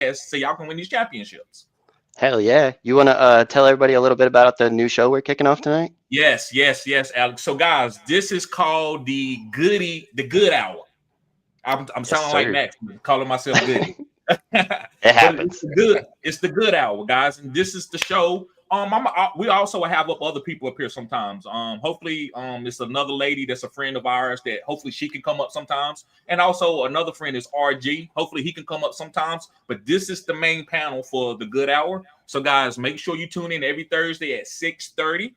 so y'all can win these championships. Hell yeah. You want to tell everybody a little bit about the new show we're kicking off tonight? Yes, Alex. So guys, this is called the Good Hour. I'm Yes, sounding like sir. Max, calling myself Goody. It But happens. it's the Good Hour, guys, and this is the show. We also have up other people up here sometimes. Hopefully, it's another lady that's a friend of ours that hopefully she can come up sometimes, and also another friend is RG. Hopefully, he can come up sometimes. But this is the main panel for the Good Hour. So, guys, make sure you tune in every Thursday at 6:30.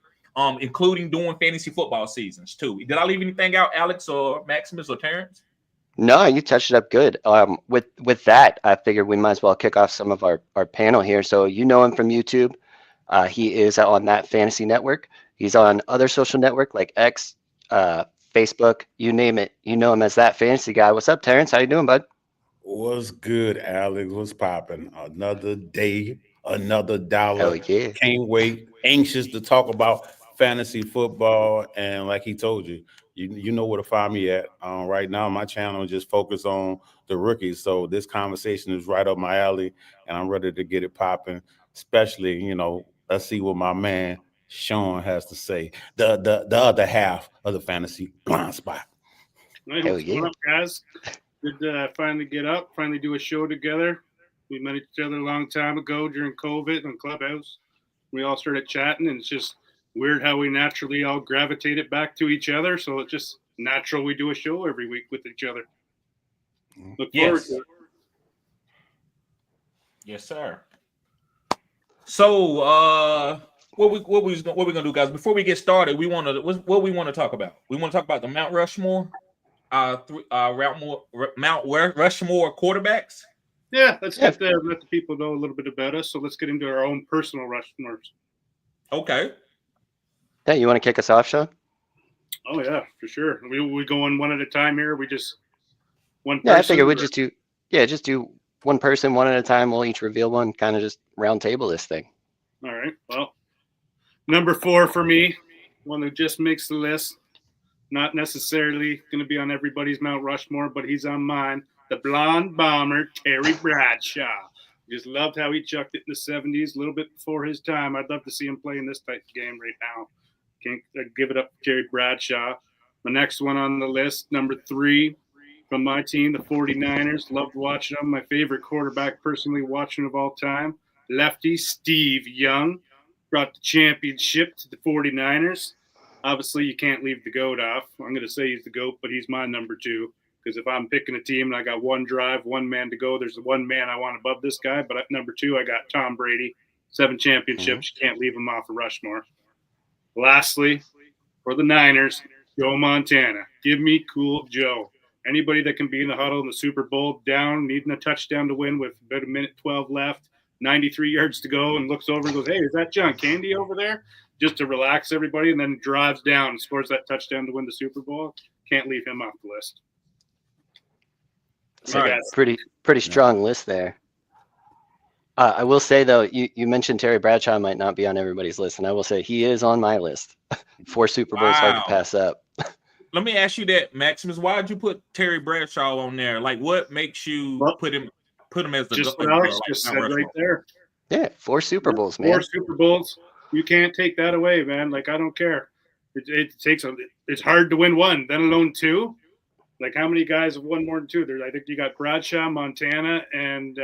Including doing fantasy football seasons too. Did I leave anything out, Alex or Maximus or Terrence? No, you touched it up good. With that, I figured we might as well kick off some of our panel here. So you know him from YouTube. He is on that fantasy network. He's on other social network like X, Facebook, you name it. You know him as that fantasy guy. What's up, Terrence? How you doing, bud? What's good, Alex? What's popping? Another day, another Hell dollar. yeah. Can't wait. Anxious to talk about fantasy football. And like he told you, you know where to find me at. Right now, my channel is just focused on the rookies. So this conversation is right up my alley, and I'm ready to get it popping. Especially, let's see what my man Sean has to say. The other half of the fantasy blind spot. Hey, Hell what's going yeah. up, guys? Good to finally get up, finally do a show together. We met each other a long time ago during COVID on Clubhouse. We all started chatting, and it's just weird how we naturally all gravitated back to each other. So it's just natural we do a show every week with each other. Look forward Yes. to it. Yes, sir. So, what we gonna do, guys? Before we get started, what we want to talk about. We want to talk about the Mount Rushmore, Mount Rushmore quarterbacks. Yeah, let's Yeah. let the people know a little bit about us. So let's get into our own personal Rushmores. Okay. Hey, you want to kick us off, Sean? Oh yeah, for sure. We go in one at a time here. We just one person. Yeah, I figured we'd just do one person one at a time. We'll each reveal one, kind of just round table this thing. All right. Well, number 4 for me, one who just makes the list. Not necessarily going to be on everybody's Mount Rushmore, but he's on mine. The blonde bomber, Terry Bradshaw. Just loved how he chucked it in the 70s, a little bit before his time. I'd love to see him play in this type of game right now. Can't give it up to Terry Bradshaw. The next one on the list, number 3 from my team, the 49ers. Loved watching him. My favorite quarterback, personally watching of all time. Lefty Steve Young brought the championship to the 49ers. Obviously, you can't leave the GOAT off. I'm going to say he's the GOAT, but he's my number 2. Because if I'm picking a team and I got one drive, one man to go, there's one man I want above this guy. But at number 2, I got Tom Brady. 7 championships. You can't leave him off of Rushmore. Lastly, for the Niners, Joe Montana. Give me cool Joe. Anybody that can be in the huddle in the Super Bowl down, needing a touchdown to win with about a minute 12 left, 93 yards to go, and looks over and goes, hey, is that John Candy over there? Just to relax everybody, and then drives down and scores that touchdown to win the Super Bowl. Can't leave him off the list. So pretty strong list there. I will say though, you mentioned Terry Bradshaw might not be on everybody's list, and I will say he is on my list. 4 Super Bowls, hard to pass up. Let me ask you that, Maximus. Why did you put Terry Bradshaw on there? Like, what makes you put him as the just what Alex just said right there? Yeah, 4 Super Bowls, man. 4 Super Bowls. You can't take that away, man. Like, I don't care. It's hard to win 1, then alone 2. Like, how many guys have won more than 2? I think you got Bradshaw, Montana, and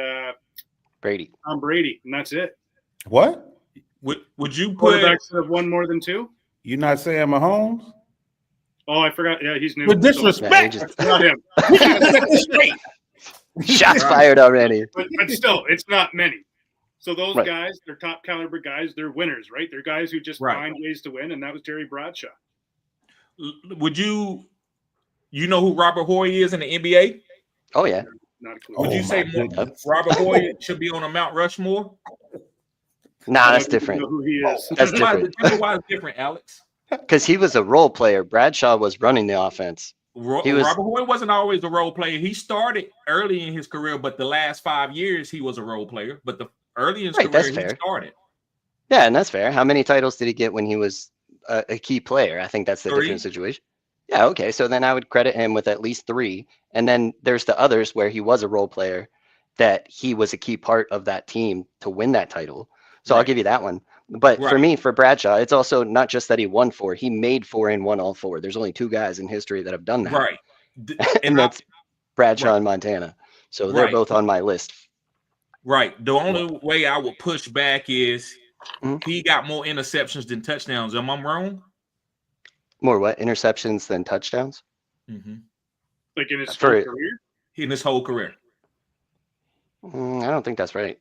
Brady. Tom Brady, and that's it. What? Would you put quarterbacks that have won more than 2? You not saying Mahomes? Oh, I forgot. Yeah, he's new. With disrespect. So, that's not him. Shots fired already. But still, it's not many. So those guys, they're top caliber guys. They're winners, right? They're guys who just find ways to win, and that was Terry Bradshaw. Would you know who Robert Horry is in the NBA? Oh yeah. Not a clue. Would you say Robert Horry should be on a Mount Rushmore? Nah, that's different. Who he is. That's different. Tell me why it's different, Alex. Because he was a role player. Bradshaw was running the offense. Robert Horry wasn't always a role player. He started early in his career, but the last 5 years he was a role player. But the early in his career, he started. Yeah, and that's fair. How many titles did he get when he was a key player? I think that's the 3. different situation. Yeah, okay. So then I would credit him with at least 3. And then there's the others where he was a role player that he was a key part of that team to win that title. So Right. I'll give you that one. But for Right. me, for Bradshaw, it's also not just that he won 4, he made 4 and won all 4. There's only 2 guys in history that have done that. Right. And that's Bradshaw Right. and Montana. So they're Right. both on my list. Right. The only way I would push back is Mhm. he got more interceptions than touchdowns. Am I wrong? More what? Interceptions than touchdowns? Mm-hmm. Like in his For- whole career? In his whole career. I don't think that's right.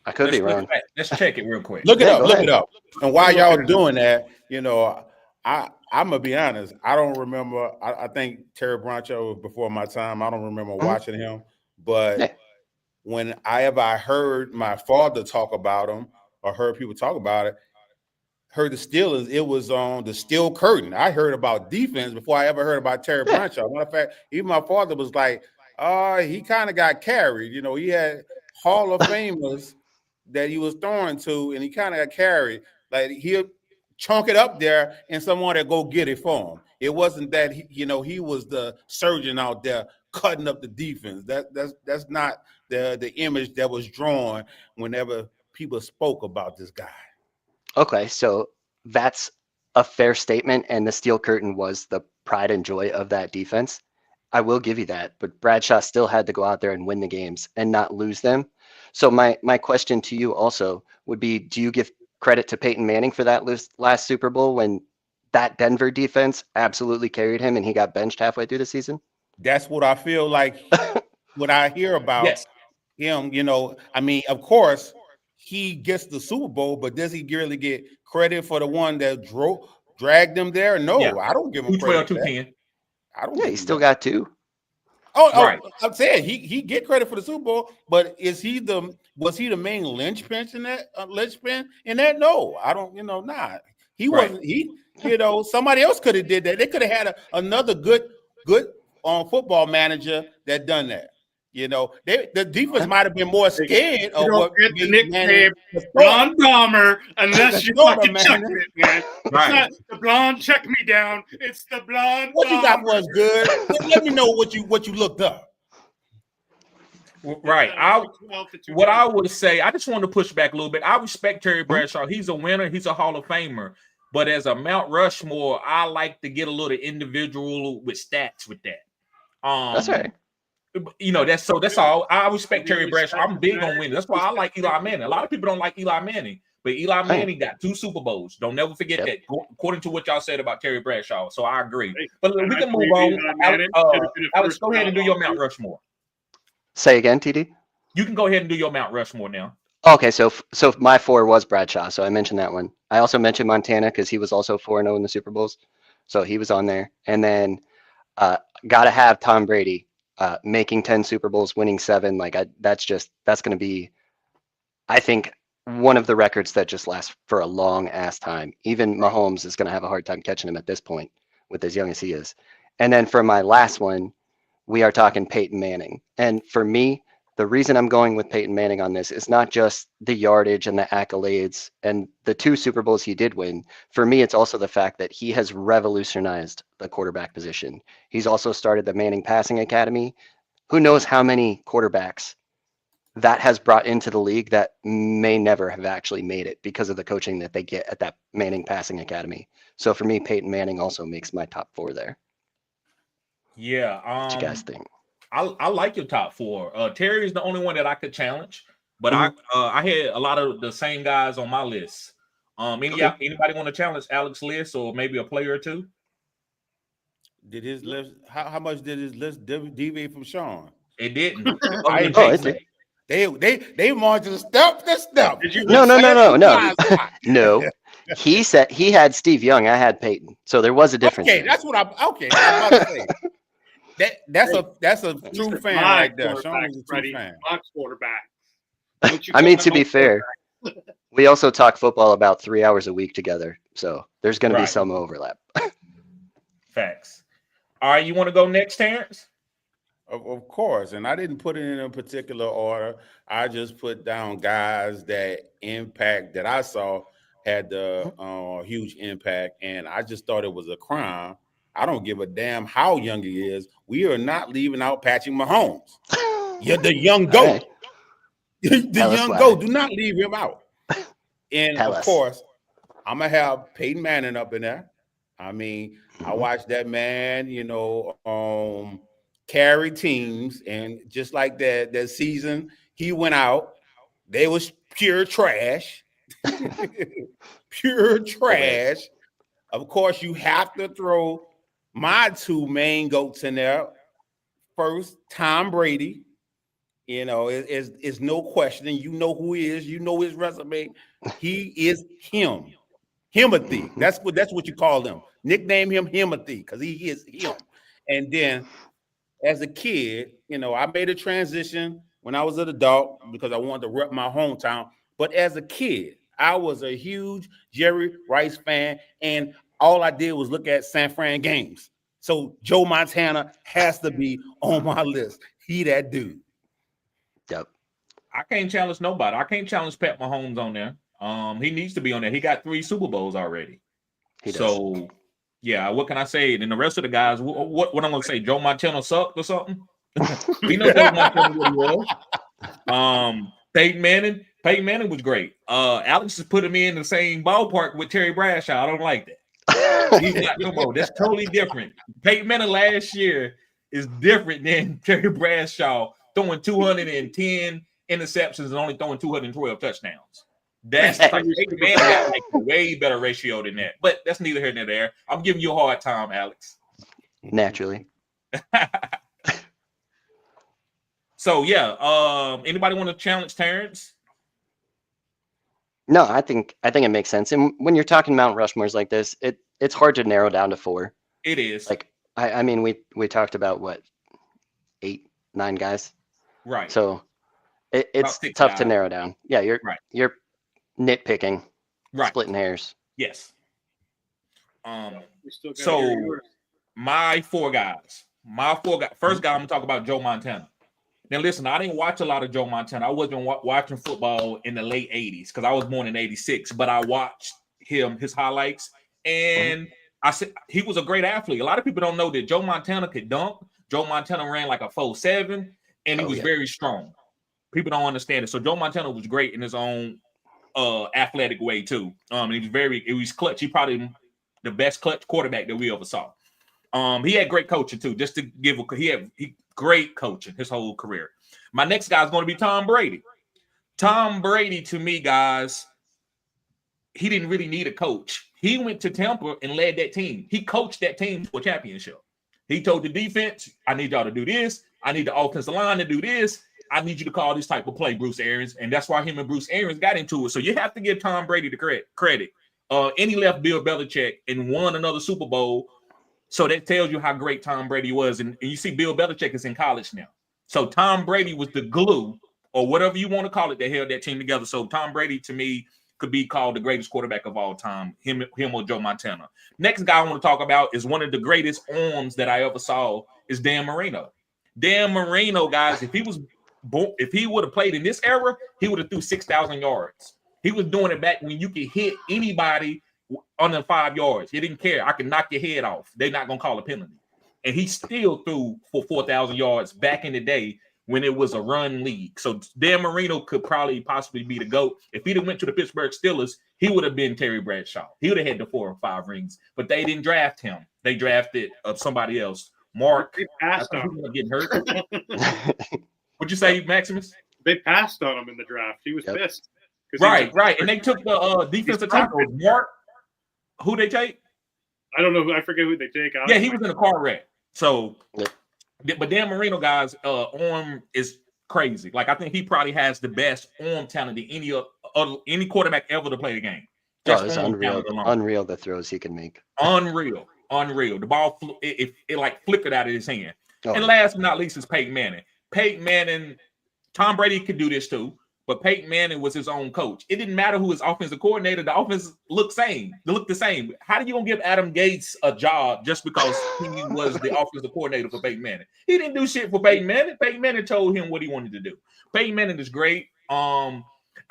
I could be wrong. Let's check it real quick. Look it Yeah, up. go Look ahead. it up. And while y'all doing that, you know, I'm gonna be honest. I don't remember. I think Terry Bradshaw was before my time. I don't remember watching him. But Yeah. when I heard my father talk about him or heard people talk about it, heard the Steelers, it was on the steel curtain. I heard about defense before I ever heard about Terry Bradshaw. Matter of fact, even my father was like, he kind of got carried. You know, he had Hall of Famers that he was throwing to, and he kind of got carried. Like he'll chunk it up there and someone to go get it for him. It wasn't that he was the surgeon out there cutting up the defense. That's not the image that was drawn whenever people spoke about this guy. Okay, so that's a fair statement, and the steel curtain was the pride and joy of that defense. I will give you that, but Bradshaw still had to go out there and win the games and not lose them. So my question to you also would be, do you give credit to Peyton Manning for that last Super Bowl when that Denver defense absolutely carried him and he got benched halfway through the season? That's what I feel like what I hear about him. You know, I mean, of course, he gets the Super Bowl, but does he really get credit for the one that dragged them there? No, Yeah. I don't give him 212, credit for that. 210. I don't. Yeah, he still got 2. Right. I'm saying he get credit for the Super Bowl, but was he the main linchpin in that? No, I don't. Nah, he wasn't. Somebody else could have did that. They could have had another good football manager that done that. The defense might have been more scared of what the nickname Blonde Bomber unless you fucking chuck it, man. Right. It's not the blonde check me down. It's the blonde. What you got for us, good? Let me know what you looked up. Right. What I would say, I just want to push back a little bit. I respect Terry Bradshaw. He's a winner. He's a Hall of Famer. But as a Mount Rushmore, I like to get a little individual with stats with that. That's right. That's all. I respect Terry Bradshaw. I'm big on winning. That's why I like Eli Manning. A lot of people don't like Eli Manning, but Eli Manning got 2 Super Bowls. Don't never forget that, according to what y'all said about Terry Bradshaw. So I agree. But we can move on. Alex, go ahead and do your Mount Rushmore. Say again, TD? You can go ahead and do your Mount Rushmore now. Okay, so my 4 was Bradshaw, so I mentioned that one. I also mentioned Montana because he was also 4-0 in the Super Bowls, so he was on there. And then got to have Tom Brady. Making 10 Super Bowls, winning 7, that's going to be, I think, one of the records that just lasts for a long ass time. Even Mahomes is going to have a hard time catching him at this point with as young as he is. And then for my last one, we are talking Peyton Manning. And for me, the reason I'm going with Peyton Manning on this is not just the yardage and the accolades and the 2 Super Bowls he did win. For me, it's also the fact that he has revolutionized the quarterback position. He's also started the Manning Passing Academy. Who knows how many quarterbacks that has brought into the league that may never have actually made it because of the coaching that they get at that Manning Passing Academy. So for me, Peyton Manning also makes my top 4 there. Yeah. What you guys think? I like your top 4. Terry is the only one that I could challenge, but I had a lot of the same guys on my list. Anybody want to challenge Alex's list or maybe a player or 2? Did his list? How much did his list deviate from Sean? It didn't. They marching step to step. No. No. He said he had Steve Young. I had Peyton. So there was a difference. Okay, that's what I'm about to say. That's a true fan right there. Sean is a true fan. Box quarterback. I mean, to be fair, we also talk football about 3 hours a week together. So there's going to be some overlap. Facts. All right, you want to go next, Terrence? Of course. And I didn't put it in a particular order. I just put down guys that I saw had the huge impact. And I just thought it was a crime. I don't give a damn how young he is. We are not leaving out Patrick Mahomes. You're the young GOAT. The Tell us young why. GOAT. Do not leave him out. And Tell of us. course, I'm gonna have Peyton Manning up in there. I mean, I watched that man, carry teams, and just like that season, he went out. They was pure trash. Pure trash. Of course, you have to throw my two main GOATs in there. First, Tom Brady. Is no questioning. You know who he is. You know his resume. He is him. Himothy. That's what you call him. Nickname him Himothy because he is him. And then as a kid, I made a transition when I was an adult because I wanted to rep my hometown. But as a kid, I was a huge Jerry Rice fan, and all I did was look at San Fran games. So Joe Montana has to be on my list. He that dude. Yep. I can't challenge nobody. I can't challenge Pat Mahomes on there. He needs to be on there. He got 3 Super Bowls already. He does. So, yeah, what can I say? And the rest of the guys, what I'm going to say, Joe Montana sucked or something? We know Joe Montana what he was. Peyton Manning was great. Alex is putting me in the same ballpark with Terry Bradshaw. I don't like that. He's not no more. That's totally different. Peyton Manning last year is different than Terry Bradshaw throwing 210 interceptions and only throwing 212 touchdowns. That's like Peyton Manning got like a way better ratio than that. But that's neither here nor there. I'm giving you a hard time, Alex. Naturally. So yeah, anybody want to challenge Terrence? No, I think it makes sense. And when you're talking Mount Rushmores like this, it's hard to narrow down to 4. It is. Like I mean, we talked about what 8, 9 guys, right? So it's tough to narrow down. Yeah, you're nitpicking, right? Splitting hairs. Yes. So my 4 guys. First guy, I'm gonna talk about Joe Montana. Now, listen, I didn't watch a lot of Joe Montana. I wasn't watching football in the late 80s because I was born in 86, but I watched his highlights, and I said he was a great athlete. A lot of people don't know that Joe Montana could dunk. Joe Montana ran like a 4.7, and he was very strong. People don't understand it. So Joe Montana was great in his own athletic way, too. He was clutch. He probably the best clutch quarterback that we ever saw. He had great coaching, too, just to give he great coaching his whole career. My next guy is going to be Tom Brady. Tom Brady, to me, guys, he didn't really need a coach. He went to Tampa and led that team. He coached that team to a championship. He told the defense, I need y'all to do this. I need the offensive line to do this. I need you to call this type of play, Bruce Arians. And that's why him and Bruce Arians got into it. So you have to give Tom Brady the credit. And he left Bill Belichick and won another Super Bowl. So that tells you how great Tom Brady was. And you see Bill Belichick is in college now. So Tom Brady was the glue, or whatever you want to call it, that held that team together. So Tom Brady, to me, could be called the greatest quarterback of all time, him or Joe Montana. Next guy I want to talk about is one of the greatest arms that I ever saw is Dan Marino. Dan Marino, guys, if he would have played in this era, he would have threw 6,000 yards. He was doing it back when you could hit anybody under 5 yards. He didn't care. I can knock your head off. They're not going to call a penalty. And he still threw for 4,000 yards back in the day when it was a run league. So Dan Marino could possibly be the GOAT. If he'd have went to the Pittsburgh Steelers, he would have been Terry Bradshaw. He would have had the 4 or 5 rings. But they didn't draft him. They drafted somebody else. Mark. They passed on him. Getting hurt. What'd you say, Maximus? They passed on him in the draft. He was pissed. Right. And they took the defensive tackle, Mark. Who they take? I don't know. I forget who they take. Yeah, he was in a car wreck. So, but Dan Marino, guys, arm is crazy. Like, I think he probably has the best arm talent than any quarterback ever to play the game. It's unreal the throws he can make. Unreal. The ball, it like flickered out of his hand. And last but not least is Peyton Manning. Peyton Manning, Tom Brady could do this too, but Peyton Manning was his own coach. It didn't matter who his offensive coordinator. The offense looked the same. How do you gonna give Adam Gates a job just because he was the offensive coordinator for Peyton Manning? He didn't do shit for Peyton Manning. Peyton Manning told him what he wanted to do. Peyton Manning is great.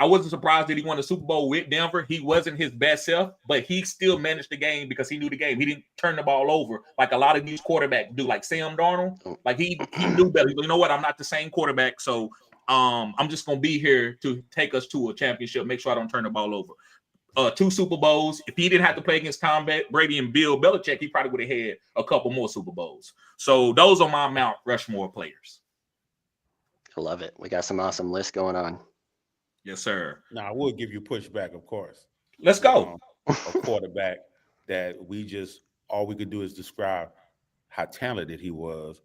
I wasn't surprised that he won the Super Bowl with Denver. He wasn't his best self, but he still managed the game because he knew the game. He didn't turn the ball over like a lot of these quarterbacks do, like Sam Darnold. Like he knew better. You know what? I'm not the same quarterback, so I'm just gonna be here to take us to a championship. Make sure I don't turn the ball over. 2 Super Bowls. If he didn't have to play against Tom Brady and Bill Belichick, he probably would have had a couple more Super Bowls. So those are my Mount Rushmore players. I love it. We got some awesome lists going on. Yes, sir. Now I will give you pushback, of course. Let's go. A quarterback that all we could do is describe how talented he was,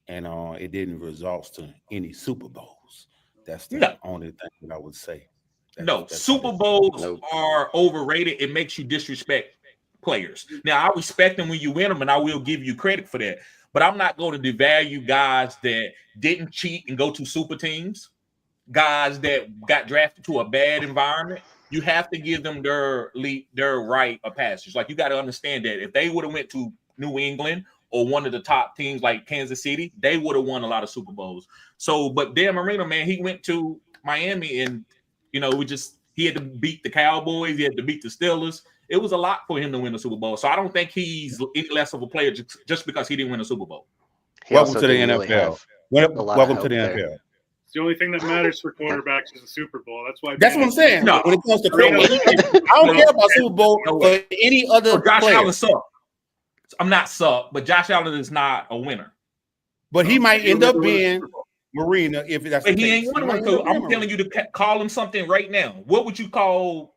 and it didn't result to any Super Bowls. That's the only thing that I would say. That's Super Bowls are overrated. It makes you disrespect players. Now, I respect them when you win them, and I will give you credit for that. But I'm not going to devalue guys that didn't cheat and go to super teams, guys that got drafted to a bad environment. You have to give them their rite of passage. Like, you got to understand that if they would have went to New England or one of the top teams like Kansas City, they would have won a lot of Super Bowls. So, but Dan Marino, man, he went to Miami and, you know, he had to beat the Cowboys. He had to beat the Steelers. It was a lot for him to win a Super Bowl. So I don't think he's any less of a player just because he didn't win a Super Bowl. Welcome to the NFL. Welcome to the NFL. It's the only thing that matters for quarterbacks is a Super Bowl. That's why. That's what I'm saying. No, when it comes to quarterbacks, I don't care about Super Bowl for any other Josh player. Allen sucked. I'm not sucked, but Josh Allen is not a winner. But he might end up being Marina if that's but the he case. ain't winning. So I'm telling you to call him something right now. What would you call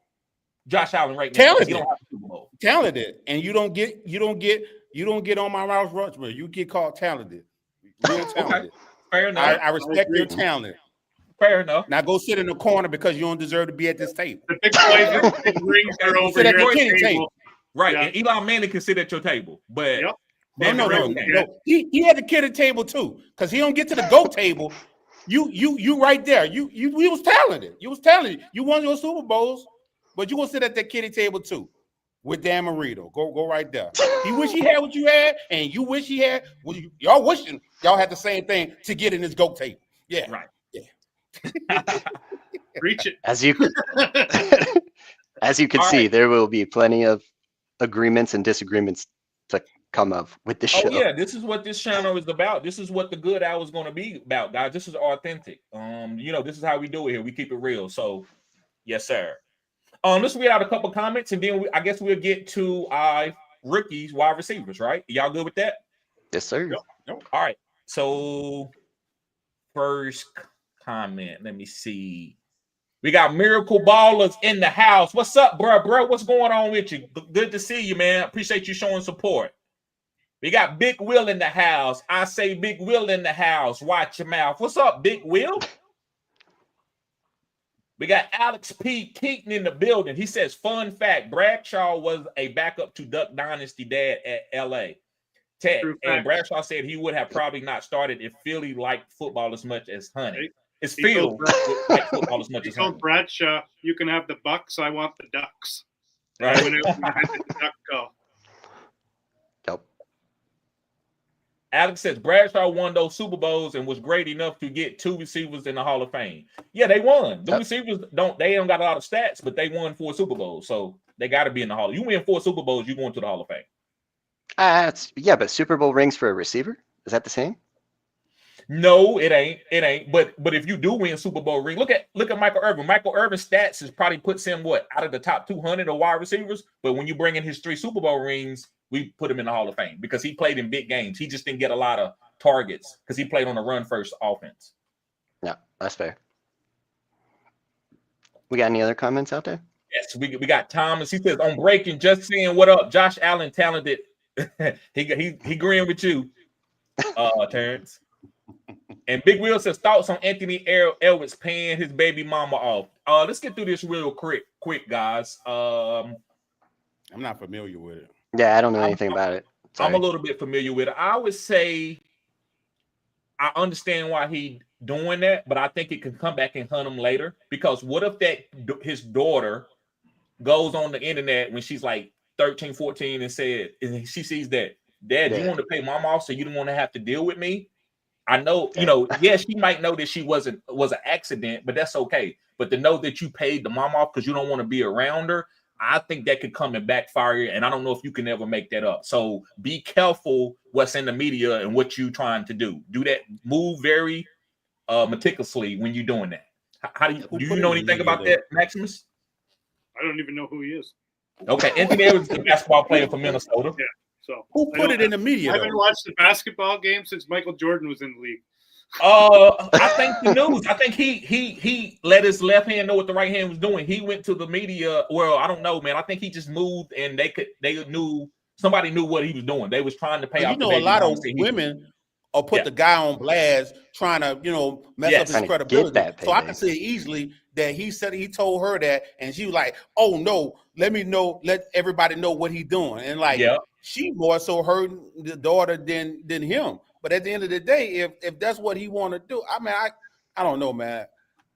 Josh Allen right now? Talented. You don't have a Super Bowl. Talented, and you don't get on my Rouse Rushmore. You get called talented, real talented. Okay. Fair enough. I respect your talent. Fair enough. Now go sit in the corner because you don't deserve to be at this table. The big boys, big rings are over Sit at here the at kitchen the table. table. Right. Yeah. And Elon Manning can sit at your table, but No. He had the kid at table too, because he don't get to the GO table. You right there. You was talented. You was talented. You won your Super Bowls, but you gonna sit at that kiddie table too with Dan Marino. Go right there. He wish he had what you had, and you wish he had. Well, y'all wishing y'all had the same thing to get in this GO table. Yeah. right. Yeah. Reach it. As you can All see, right. there will be plenty of agreements and disagreements to come up with this show. Oh yeah, this is what this channel is about. This is what the Goode Hour is going to be about, guys. This is authentic. This is how we do it here. We keep it real. So, yes, sir. Let's read out a couple comments, and then I guess we'll get to our rookies, wide receivers. Right? Y'all good with that? Yes, sir. Yep. All right. So, first comment. Let me see. We got Miracle Ballers in the house. What's up, bro? What's going on with you? Good to see you, man. Appreciate you showing support. We got Big Will in the house. I say Big Will in the house. Watch your mouth. What's up, Big Will? We got Alex P. Keaton in the building. He says, fun fact, Bradshaw was a backup to Duck Dynasty dad at L.A. Tech. And Bradshaw said he would have probably not started if Philly liked football as much as Honey. It's Phil like football as much as Honey. Bradshaw, you can have the Bucks. I want the Ducks. Right. When it the Duck go. Yep. Alex says Bradshaw won those Super Bowls and was great enough to get 2 receivers in the Hall of Fame. Yeah, they won. The receivers don't got a lot of stats, but they won 4 Super Bowls, so they got to be in the Hall. You win 4 Super Bowls, you going to the Hall of Fame. But Super Bowl rings for a receiver, is that the same? No, it ain't. But if you do win Super Bowl ring, look at Michael Irvin. Michael Irvin's stats is probably puts him out of the top 200 of wide receivers. But when you bring in his 3 Super Bowl rings, we put him in the Hall of Fame because he played in big games. He just didn't get a lot of targets because he played on a run first offense. Yeah, that's fair. We got any other comments out there? Yes, we got Thomas. He says on breaking, just saying what up. Josh Allen talented. he agreeing with you, Terrence. And Big Will says thoughts on Anthony Elwitz paying his baby mama off. Let's get through this real quick, guys. I'm not familiar with it. Yeah, I don't know anything about it. Sorry. I'm a little bit familiar with it. I would say I understand why he doing that, but I think it can come back and hunt him later. Because what if his daughter goes on the internet when she's like 13, 14 and she sees that, Dad, you want to pay mom off so you don't want to have to deal with me? I know, she might know that she was an accident, but that's okay. But to know that you paid the mom off because you don't want to be around her, I think that could come and backfire. And I don't know if you can ever make that up. So be careful what's in the media and what you're trying to do. Do that. Move very meticulously when you're doing that. How do Who you put know it in anything media, about though? that, Maximus? I don't even know who he is. Okay, Anthony Edwards is a basketball player for Minnesota. Yeah. So Who put it in the media, I haven't though? watched the basketball game since Michael Jordan was in the league. I think the news. I think he let his left hand know what the right hand was doing. He went to the media. Well, I don't know, man. I think he just moved, and somebody knew what he was doing. They was trying to pay You off the know, a baby lot mama. of women or put Yeah. the guy on blast trying to, mess Yes. up his Trying to get credibility. that So I payday. can see easily that he told her that, and she was like, "Oh no, let everybody know what he's doing." And like, Yeah. she more so hurting the daughter than him. But at the end of the day, if that's what he want to do, I mean, I don't know, man.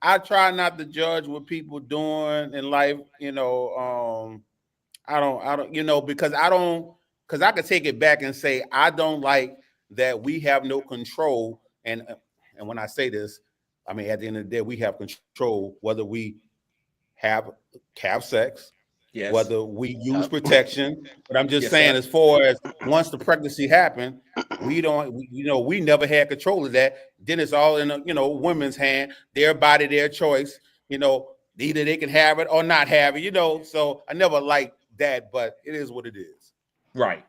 I try not to judge what people doing in life, I don't, because I could take it back and say I don't like that we have no control. And when I say this, I mean at the end of the day, we have control whether we have sex, Yes. whether we use protection. But I'm just Yes, saying, sir. as far as once the pregnancy happened, we never had control of that. Then it's all in women's hand, their body, their choice. Either they can have it or not have it. So I never liked that, but it is what it is. Right.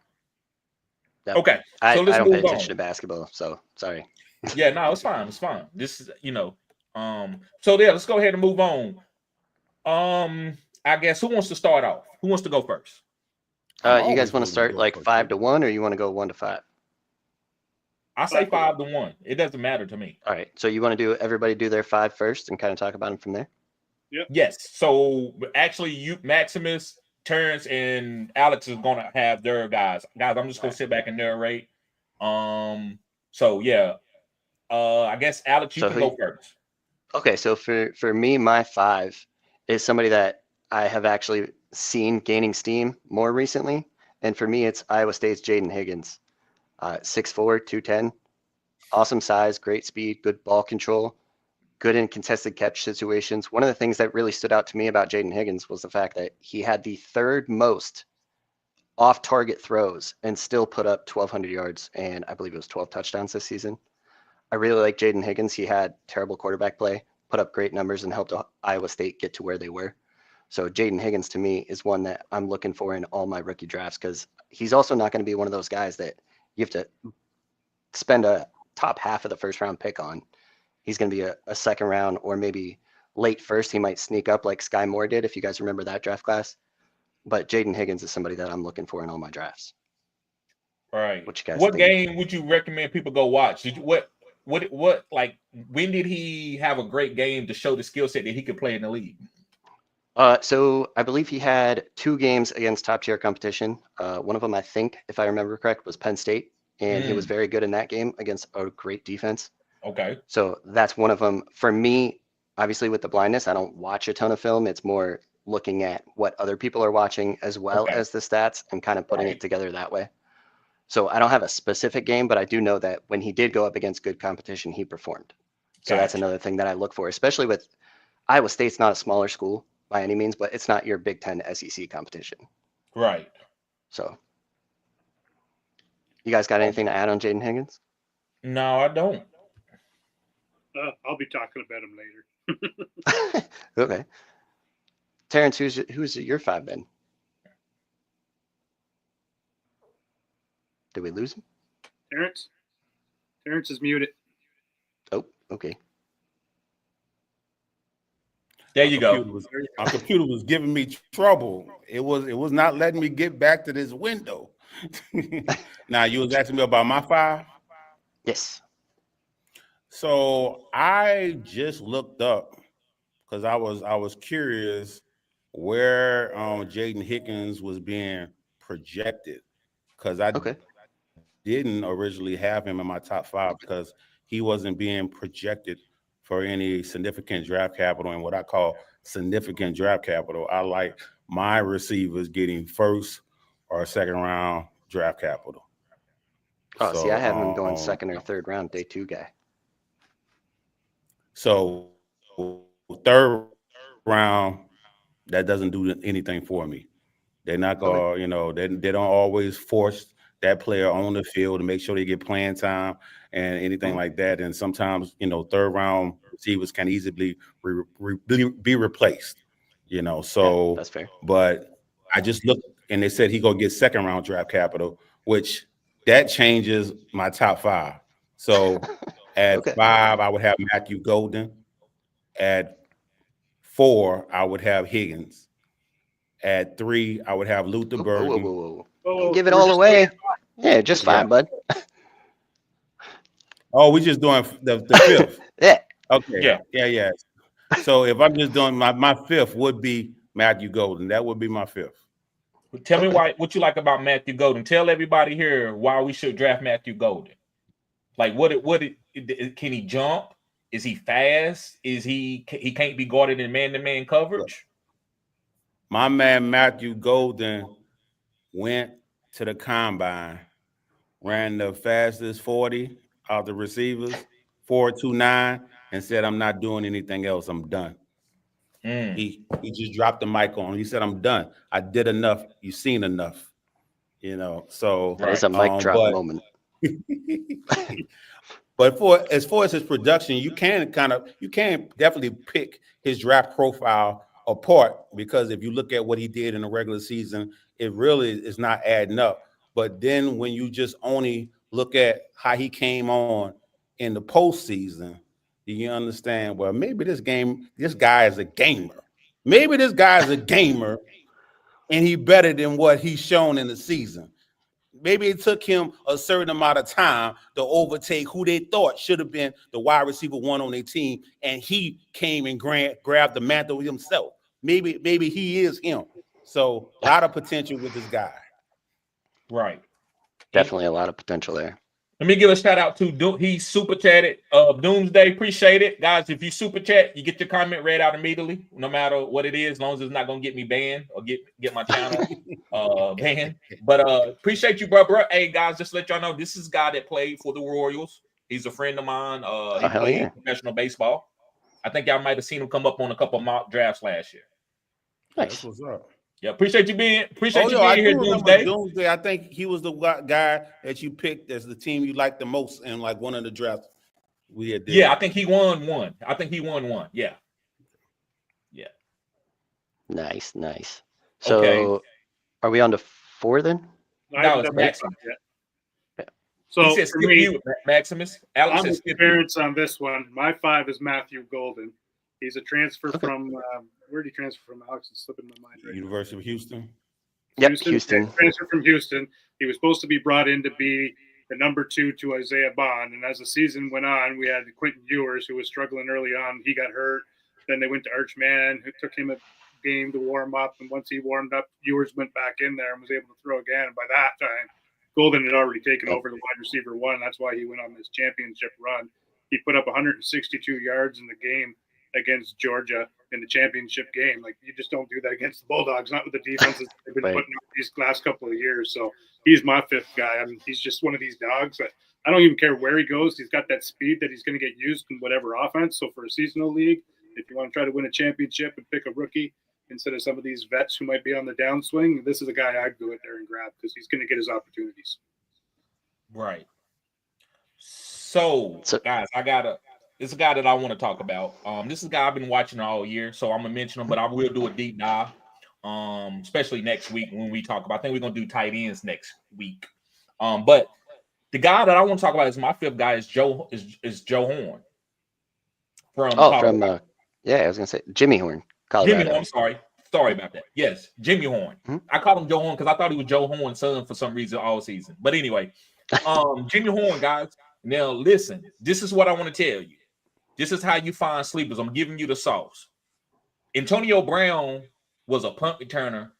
Yep. Okay. I So let's don't pay move attention to on. basketball, so sorry. Yeah. No, it's fine. It's fine. This is So yeah, let's go ahead and move on. I guess who wants to start off? Who wants to go first? You guys want to start like 5-1, or you want to go 1-5? I say 5-1. It doesn't matter to me. All right. So you want to do everybody do their 5 first and kind of talk about them from there? Yep. Yes. So actually, you, Maximus, Terrence, and Alex is gonna have their guys. Guys, I'm just gonna sit back and narrate. So yeah. I guess Alex, you can go first. Okay. So for me, my 5 is somebody that I have actually seen gaining steam more recently, and for me, it's Iowa State's Jaden Higgins. 6'4", 210, awesome size, great speed, good ball control, good in contested catch situations. One of the things that really stood out to me about Jaden Higgins was the fact that he had the 3rd most off-target throws and still put up 1,200 yards, and I believe it was 12 touchdowns this season. I really like Jaden Higgins. He had terrible quarterback play, put up great numbers, and helped Iowa State get to where they were. So Jaden Higgins, to me, is one that I'm looking for in all my rookie drafts, because he's also not going to be one of those guys that you have to spend a top half of the first round pick on. He's going to be a second round or maybe late first. He might sneak up like Sky Moore did, if you guys remember that draft class. But Jaden Higgins is somebody that I'm looking for in all my drafts. All right. What you guys What think? game would you recommend people go watch? Did you what like when did he have a great game to show the skill set that he could play in the league? So I believe he had 2 games against top tier competition. One of them, I think, if I remember correct, was Penn State, and he was very good in that game against a great defense. Okay. So that's one of them. For me, obviously with the blindness, I don't watch a ton of film. It's more looking at what other people are watching as well as the stats and kind of putting it together that way. So I don't have a specific game, but I do know that when he did go up against good competition, he performed. So that's another thing that I look for, especially with Iowa State's not a smaller school by any means, but it's not your Big Ten SEC competition. Right. So you guys got anything to add on Jaden Higgins? No, I don't. I'll be talking about him later. Okay. Terrence, who's your 5 then? Did we lose him? Terrence is muted. Oh, okay. There you go. My computer was giving me trouble. It was not letting me get back to this window. Now, you was asking me about my 5? Yes. So I just looked up because I was curious where Jaden Higgins was being projected, because I didn't originally have him in my top 5 because he wasn't being projected for any significant draft capital. And what I call significant draft capital, I like my receivers getting 1st or 2nd round draft capital. Oh, see, I have him going 2nd or 3rd round, day 2 guy. So 3rd round, that doesn't do anything for me. They're not going, they don't always force that player on the field to make sure they get playing time and anything like that. And sometimes, third round receivers can easily be replaced, So, that's fair. but I just looked and they said he gonna get second round draft capital, which that changes my top 5. So at Okay. 5, I would have Matthew Golden. At 4, I would have Higgins. At 3, I would have Luther Burden. Whoa. Give it all away. Yeah, just fine, bud. Oh, we're just doing the 5th. Yeah. Okay. Yeah. So if I'm just doing my 5th would be Matthew Golden. That would be my 5th. Tell me what you like about Matthew Golden. Tell everybody here why we should draft Matthew Golden. Like, can he jump? Is he fast? Is he can't be guarded in man-to-man coverage? My man Matthew Golden went to the combine, ran the fastest 40 of the receivers, 4.29, and said, "I'm not doing anything else. I'm done." He just dropped the mic on. He said, "I'm done. I did enough. You've seen enough." So that is a mic drop moment. But as far as his production, you can definitely pick his draft profile apart, because if you look at what he did in the regular season, it really is not adding up. But then when you just only look at how he came on in the postseason, you understand, well, maybe this guy is a gamer. Maybe this guy is a gamer and he's better than what he's shown in the season. Maybe it took him a certain amount of time to overtake who they thought should have been the wide receiver 1 on their team, and he came and grabbed the mantle himself. Maybe he is him. So a lot of potential with this guy. Right. Definitely a lot of potential there. Let me give a shout out to he super chatted. Doomsday, appreciate it, guys. If you super chat, you get your comment read out immediately, no matter what it is, as long as it's not gonna get me banned or get my channel banned. But appreciate you, bro. Hey guys, just to let y'all know, this is a guy that played for the Royals. He's a friend of mine. He played professional baseball. I think y'all might have seen him come up on a couple of mock drafts last year. Nice. That's what's up. Yeah, appreciate you being I here, Doomsday. I think he was the guy that you picked as the team you liked the most in like one of the drafts we had did. Yeah, I think he won one. Yeah. Nice. So are we on to 4 then? No, it's Maximus. So he said, for me, Maximus. Alex I'm says, with parents on this one. My 5 is Matthew Golden. He's a transfer from where did he transfer from? Alex is slipping my mind right University of Houston. Yep, Houston. Transfer from Houston. He was supposed to be brought in to be the number 2 to Isaiah Bond. And as the season went on, we had Quentin Ewers, who was struggling early on. He got hurt. Then they went to Archman, who took him a game to warm up. And once he warmed up, Ewers went back in there and was able to throw again. And by that time, Golden had already taken over the wide receiver 1. That's why he went on this championship run. He put up 162 yards in the game against Georgia in the championship game. Like, you just don't do that against the Bulldogs, not with the defenses they've been putting up these last couple of years. So he's my 5th guy. I mean, he's just one of these dogs that I don't even care where he goes. He's got that speed that he's going to get used in whatever offense. So for a seasonal league, if you want to try to win a championship and pick a rookie instead of some of these vets who might be on the downswing, this is a guy I'd go in there and grab because he's going to get his opportunities. Right. So guys, it's a guy that I want to talk about. This is a guy I've been watching all year, so I'm gonna mention him, but I will do a deep dive, especially next week when we talk about. I think we're gonna do tight ends next week. But the guy that I want to talk about is my 5th guy is Joe Horn from I was gonna say Jimmy Horn, Colorado. Jimmy Horn, sorry about that. Yes, Jimmy Horn. I called him Joe Horn because I thought he was Joe Horn's son for some reason all season. But anyway, Jimmy Horn, guys. Now listen, this is what I want to tell you. This is how you find sleepers. I'm giving you the sauce. Antonio Brown was a punt returner,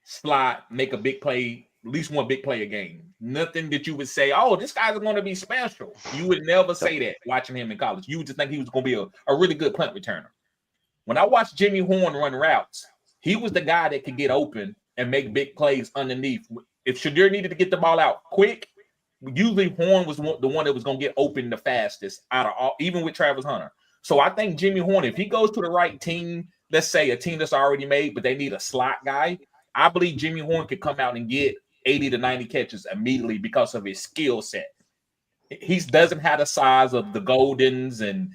slot, make a big play, at least one big play a game. Nothing that you would say, oh, this guy's going to be special. You would never say that watching him in college. You would just think he was going to be a really good punt returner. When I watched Jimmy Horn run routes, he was the guy that could get open and make big plays underneath. If Shadir needed to get the ball out quick, usually Horn was the one that was going to get open the fastest out of all, even with Travis Hunter. So I think Jimmy Horn, if he goes to the right team, let's say a team that's already made, but they need a slot guy, I believe Jimmy Horn could come out and get 80 to 90 catches immediately because of his skill set. He doesn't have the size of the Goldens and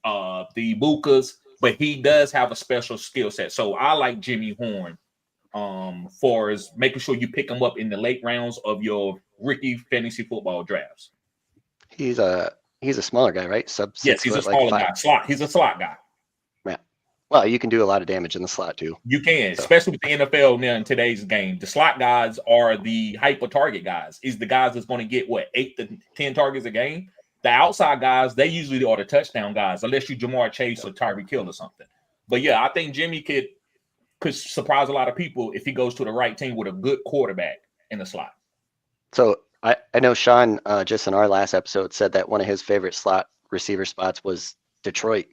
the Bukas, but he does have a special skill set. So I like Jimmy Horn for is making sure you pick him up in the late rounds of your rookie fantasy football drafts. He's a smaller guy, right? Sub 6 Yes, he's a foot, smaller like guy. Slot. He's a slot guy. Yeah. Well, you can do a lot of damage in the slot too. You can, especially with the NFL now in today's game. The slot guys are the hyper target guys. Is the guys that's going to get 8 to 10 targets a game. The outside guys, they usually are the touchdown guys, unless you Jamar Chase or Tyreek Hill or something. But yeah, I think Jimmy could surprise a lot of people if he goes to the right team with a good quarterback in the slot. So I know Sean just in our last episode said that one of his favorite slot receiver spots was Detroit.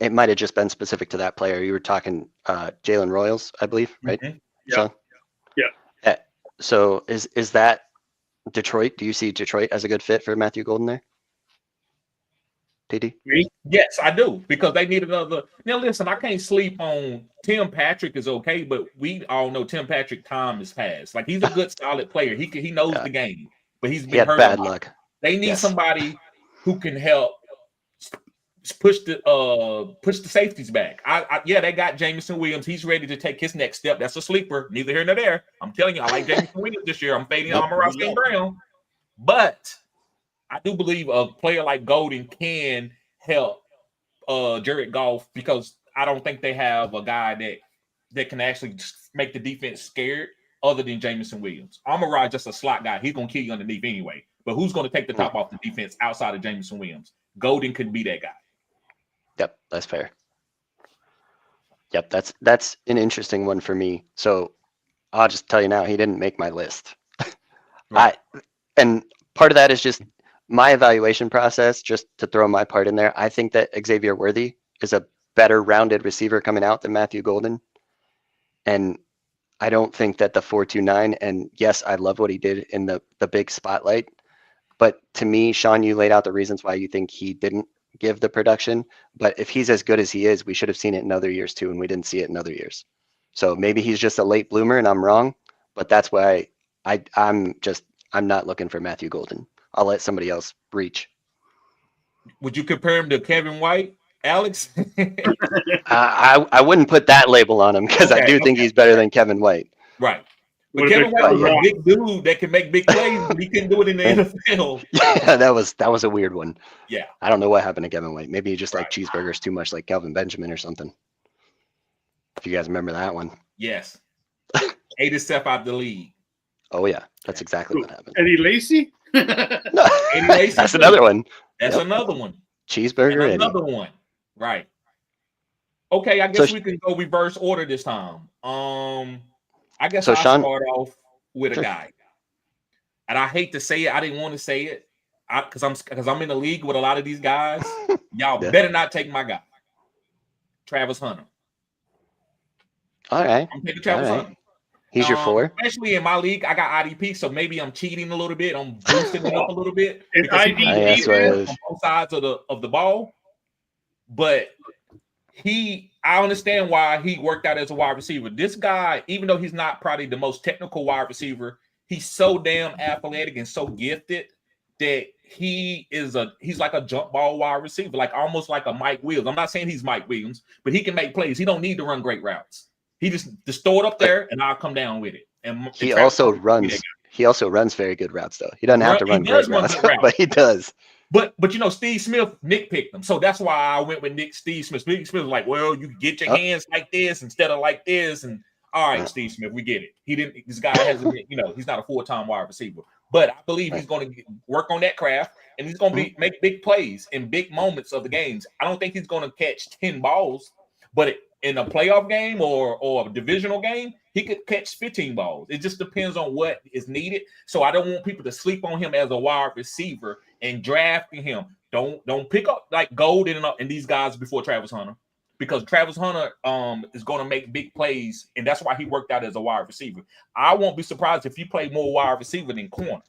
It might have just been specific to that player. You were talking Jalen Royals, I believe, right? Yeah. Sean? Yeah. So is that Detroit? Do you see Detroit as a good fit for Matthew Golden there? TD? Me? Yes, I do, because they need another. Now, listen, I can't sleep on Tim Patrick is okay, but we all know Tim Patrick time is past. Like, he's a good, solid player. He knows the game, but he's been hurt. Bad luck. They need somebody who can help push the safeties back. They got Jameson Williams. He's ready to take his next step. That's a sleeper. Neither here nor there. I'm telling you, I like Jameson Williams this year. I'm fading Amon-Ra St. Brown, but I do believe a player like Golden can help Jared Goff, because I don't think they have a guy that can actually make the defense scared other than Jameson Williams. Amon-Ra just a slot guy. He's going to kill you underneath anyway. But who's going to take the top off the defense outside of Jameson Williams? Golden could be that guy. Yep, that's fair. Yep, that's an interesting one for me. So I'll just tell you now, he didn't make my list. Right. And part of that is just my evaluation process, just to throw my part in there. I think that Xavier Worthy is a better rounded receiver coming out than Matthew Golden. And I don't think that the 4.29, and yes, I love what he did in the big spotlight. But to me, Sean, you laid out the reasons why you think he didn't give the production. But if he's as good as he is, we should have seen it in other years too, and we didn't see it in other years. So maybe he's just a late bloomer and I'm wrong, but that's why I'm not looking for Matthew Golden. I'll let somebody else reach. Would you compare him to Kevin White, Alex? I wouldn't put that label on him, because I do think he's better than Kevin White. Right. But Kevin White was a big dude that can make big plays, but he couldn't do it in the NFL. Yeah, that was a weird one. Yeah. I don't know what happened to Kevin White. Maybe he just liked cheeseburgers too much, like Kelvin Benjamin or something. If you guys remember that one. Yes. Ate himself out the league. Oh, yeah. That's exactly what happened. Eddie Lacy? No. Eddie Lacy. That's another one. That's another one. Cheeseburger and another one. Right. Okay, I guess we can go reverse order this time. I guess I'll start off with a guy. And I hate to say it. I didn't want to say it because I'm in the league with a lot of these guys. Y'all better not take my guy, Travis Hunter. All right. I'm taking Travis Hunter. He's your 4. Especially in my league, I got IDP, so maybe I'm cheating a little bit. I'm boosting it up a little bit. And IDP on both sides of the ball. But I understand why he worked out as a wide receiver. This guy, even though he's not probably the most technical wide receiver, he's so damn athletic and so gifted that he's like a jump ball wide receiver, like almost like a Mike Williams. I'm not saying he's Mike Williams, but he can make plays. He don't need to run great routes. He just throw it up there and I'll come down with it. And he also runs very good routes though. He doesn't have to run great routes, but he does. But Steve Smith nitpicked him. So that's why I went with Steve Smith. Steve Smith was like, well, you can get your hands like this instead of like this. And all right, Steve Smith, we get it. This guy hasn't been, he's not a full-time wide receiver. But I believe he's going to work on that craft and he's going to make big plays in big moments of the games. I don't think he's going to catch 10 balls, but in a playoff game or a divisional game, he could catch 15 balls. It just depends on what is needed. So I don't want people to sleep on him as a wide receiver and drafting him. Don't pick up like Golden and these guys before Travis Hunter, because Travis Hunter is going to make big plays, and that's why he worked out as a wide receiver. I won't be surprised if you play more wide receiver than corner.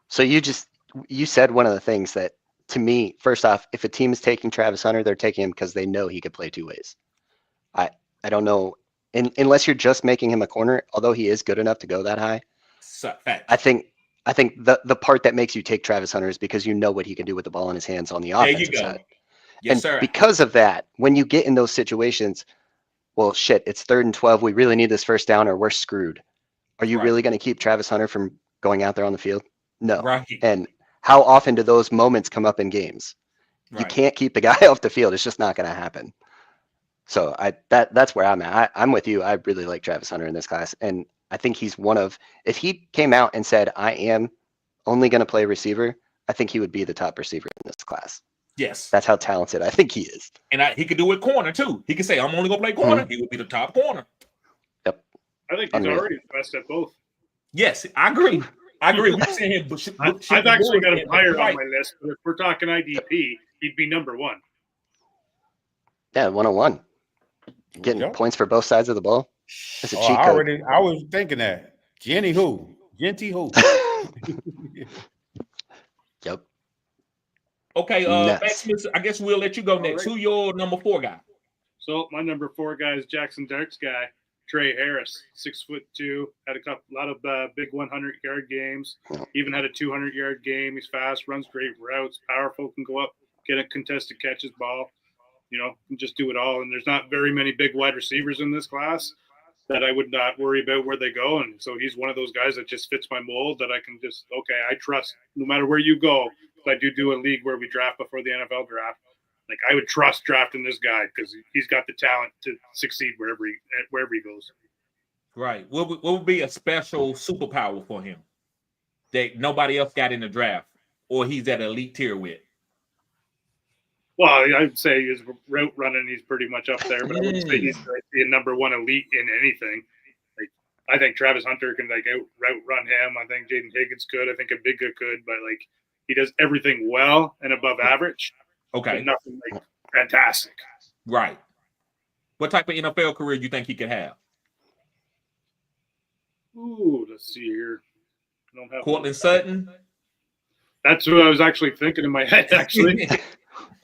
So you said one of the things that, to me, first off, if a team is taking Travis Hunter, they're taking him because they know he could play two ways. I don't know unless you're just making him a corner, although he is good enough to go that high, Facts. I think the part that makes you take Travis Hunter is because you know what he can do with the ball in his hands on the There you offensive go. side. Yes, And sir. because of that, when you get in those situations, well, shit, it's 3rd and 12. We really need this first down or we're screwed. Are you Right. really going to keep Travis Hunter from going out there on the field? No. Right. And how often do those moments come up in games? You Right. can't keep the guy off the field. It's just not going to happen. So that's where I'm at. I'm with you. I really like Travis Hunter in this class. And I think he's if he came out and said, I am only going to play receiver, I think he would be the top receiver in this class. Yes. That's how talented I think he is. And he could do it corner too. He could say, I'm only going to play corner. He would be the top corner. Yep. I think he's Unreal. already the best at both. Yes, I agree. We've seen him. I've actually got him higher on my list, but if we're talking IDP, he'd be number 1. Yeah, 101. Getting points for both sides of the ball. That's a cheat code. I was thinking that. Genty who? Yep. Okay, Maximus, I guess we'll let you go next. Who your number 4 guy? So my number 4 guy is Jackson Dark's guy, Trey Harris, 6'2", had a lot of big 100-yard games. Even had a 200-yard game. He's fast, runs great routes, powerful, can go up, get a contested catches ball. Can just do it all. And there's not very many big wide receivers in this class that I would not worry about where they go. And so he's one of those guys that just fits my mold that I can just, I trust no matter where you go. If I do a league where we draft before the NFL draft, like I would trust drafting this guy because he's got the talent to succeed wherever he goes. Right. What would be a special superpower for him that nobody else got in the draft or he's at elite tier with? Well, I'd say his route running, he's pretty much up there, but I wouldn't say he's the number 1 elite in anything. Like I think Travis Hunter can out route run him. I think Jaden Higgins could. I think Abigga could, but he does everything well and above average. Okay. Nothing fantastic. Right. What type of NFL career do you think he could have? Ooh, let's see here. I don't have Cortland Sutton. That's who I was actually thinking in my head, actually.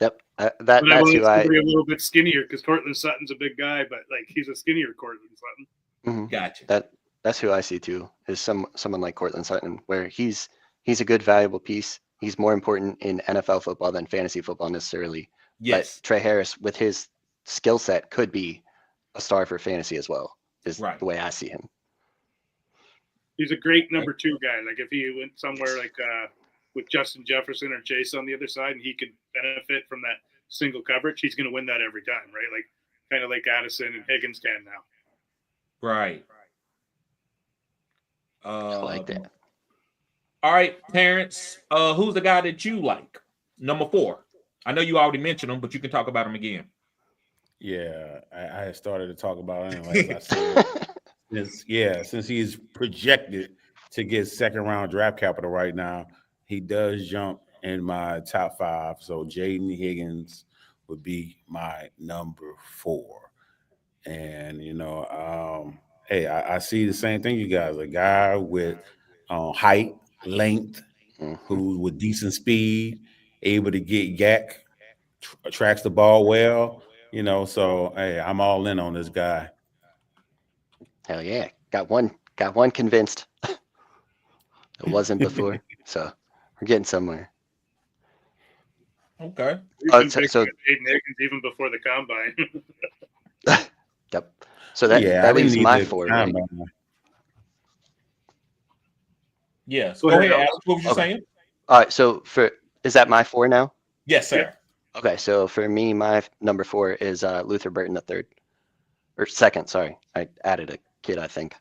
Yep. That's who a little bit skinnier because Cortland Sutton's a big guy, but he's a skinnier Cortland Sutton. Mm-hmm. Gotcha. That's who I see too, is someone like Cortland Sutton, where he's a good, valuable piece. He's more important in NFL football than fantasy football necessarily. Yes. But Trey Harris, with his skill set, could be a star for fantasy as well, is the way I see him. He's a great number 2 guy. If he went somewhere with Justin Jefferson or Chase on the other side and he could benefit from that single coverage, he's going to win that every time, right? Kind of like Addison and Higgins can now. Right. I like that. All right, Terrence, who's the guy that you like? Number 4. I know you already mentioned him, but you can talk about him again. Yeah, I had started to talk about him, like I said. Since he's projected to get 2nd-round draft capital right now, he does jump in my top 5. So Jaden Higgins would be my number 4. And, I see the same thing you guys. A guy with height, length, who with decent speed, able to get yak, tracks the ball well, so hey, I'm all in on this guy. Hell yeah. Got one convinced. It wasn't before. So we're getting somewhere. Okay. So Jaden Higgins even before the combine. Yep. So that leaves my 4. Right? Yes. Go ahead, Alex. What was you saying? All right. So is that my 4 now? Yes, sir. Yeah. Okay. So for me, my number 4 is Luther Burton III, or 2nd. Sorry, I added a kid, I think.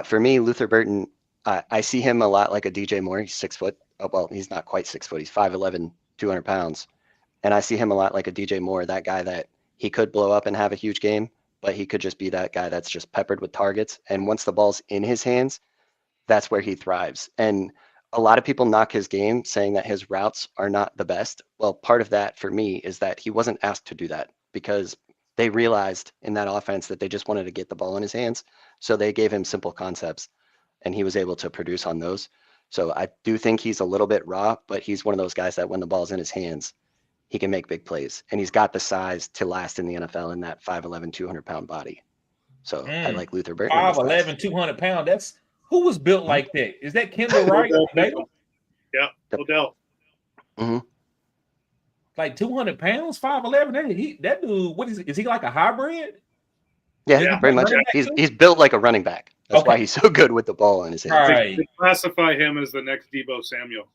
For me, Luther Burton, I see him a lot like a DJ Moore. He's 6 foot. Oh, well, he's not quite 6 foot. He's 5'11", 200 pounds. And I see him a lot like a DJ Moore, that guy that he could blow up and have a huge game, but he could just be that guy that's just peppered with targets. And once the ball's in his hands, that's where he thrives. And a lot of people knock his game, saying that his routes are not the best. Well, part of that for me is that he wasn't asked to do that because they realized in that offense that they just wanted to get the ball in his hands. So they gave him simple concepts and he was able to produce on those. So I do think he's a little bit raw, but he's one of those guys that when the ball's in his hands, he can make big plays, and he's got the size to last in the NFL in that 5'11", 200-pound body. So I like Luther Burton. 5'11", 200 pounds. That's who was built like that? Is that Kendall Wright? Yeah, Odell. Like 200 pounds, 5'11". That dude, what is he like a hybrid? Yeah, very much. He's built like a running back. That's why he's so good with the ball in his hands. Right. They classify him as the next Deebo Samuel.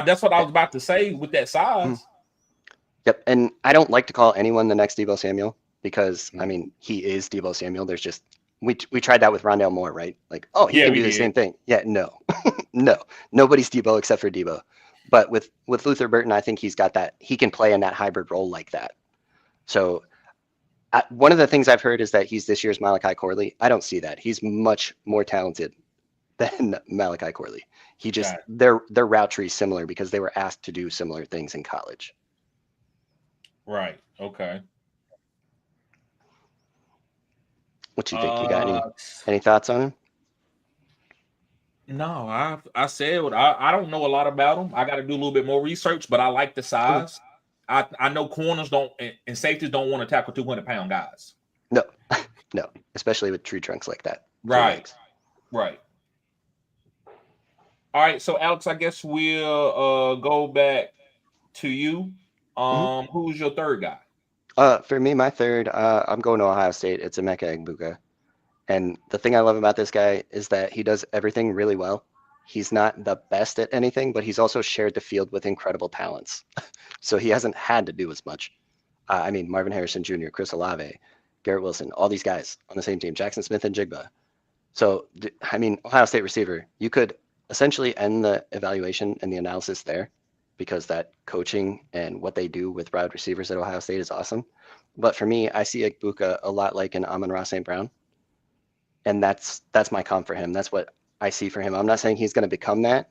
That's what I was about to say with that size. Yep, and I don't like to call anyone the next Deebo Samuel because, I mean, he is Deebo Samuel. There's just we tried that with Rondale Moore, right? Like, oh, he can do the same thing. Yeah, no. No. Nobody's Deebo except for Deebo. But with Luther Burton, I think he's got that. He can play in that hybrid role like that. So one of the things I've heard is that he's this year's Malachi Corley. I don't see that. He's much more talented than Malachi Corley. He just their route tree is similar because they were asked to do similar things in college. Right. Okay. What you think? You got any thoughts on him? No, I said I don't know a lot about him. I got to do a little bit more research, but I like the size. I know corners don't and safeties don't want to tackle 200-pound guys. No, no, especially with tree trunks like that. Right. Right. All right. So Alex, I guess we'll go back to you. Who's your third guy? For me, my third, I'm going to Ohio State. It's Emeka Egbuka. And the thing I love about this guy is that he does everything really well. He's not the best at anything, but he's also shared the field with incredible talents. So he hasn't had to do as much. I mean, Marvin Harrison Jr., Chris Olave, Garrett Wilson, all these guys on the same team, Jackson Smith and Jigba. So, I mean, Ohio State receiver, you could essentially end the evaluation and the analysis there because that coaching and what they do with wide receivers at Ohio State is awesome. But for me, I see Egbuka a lot like an Amon-Ra St. Brown. And that's my comp for him. That's what I see for him. I'm not saying he's going to become that,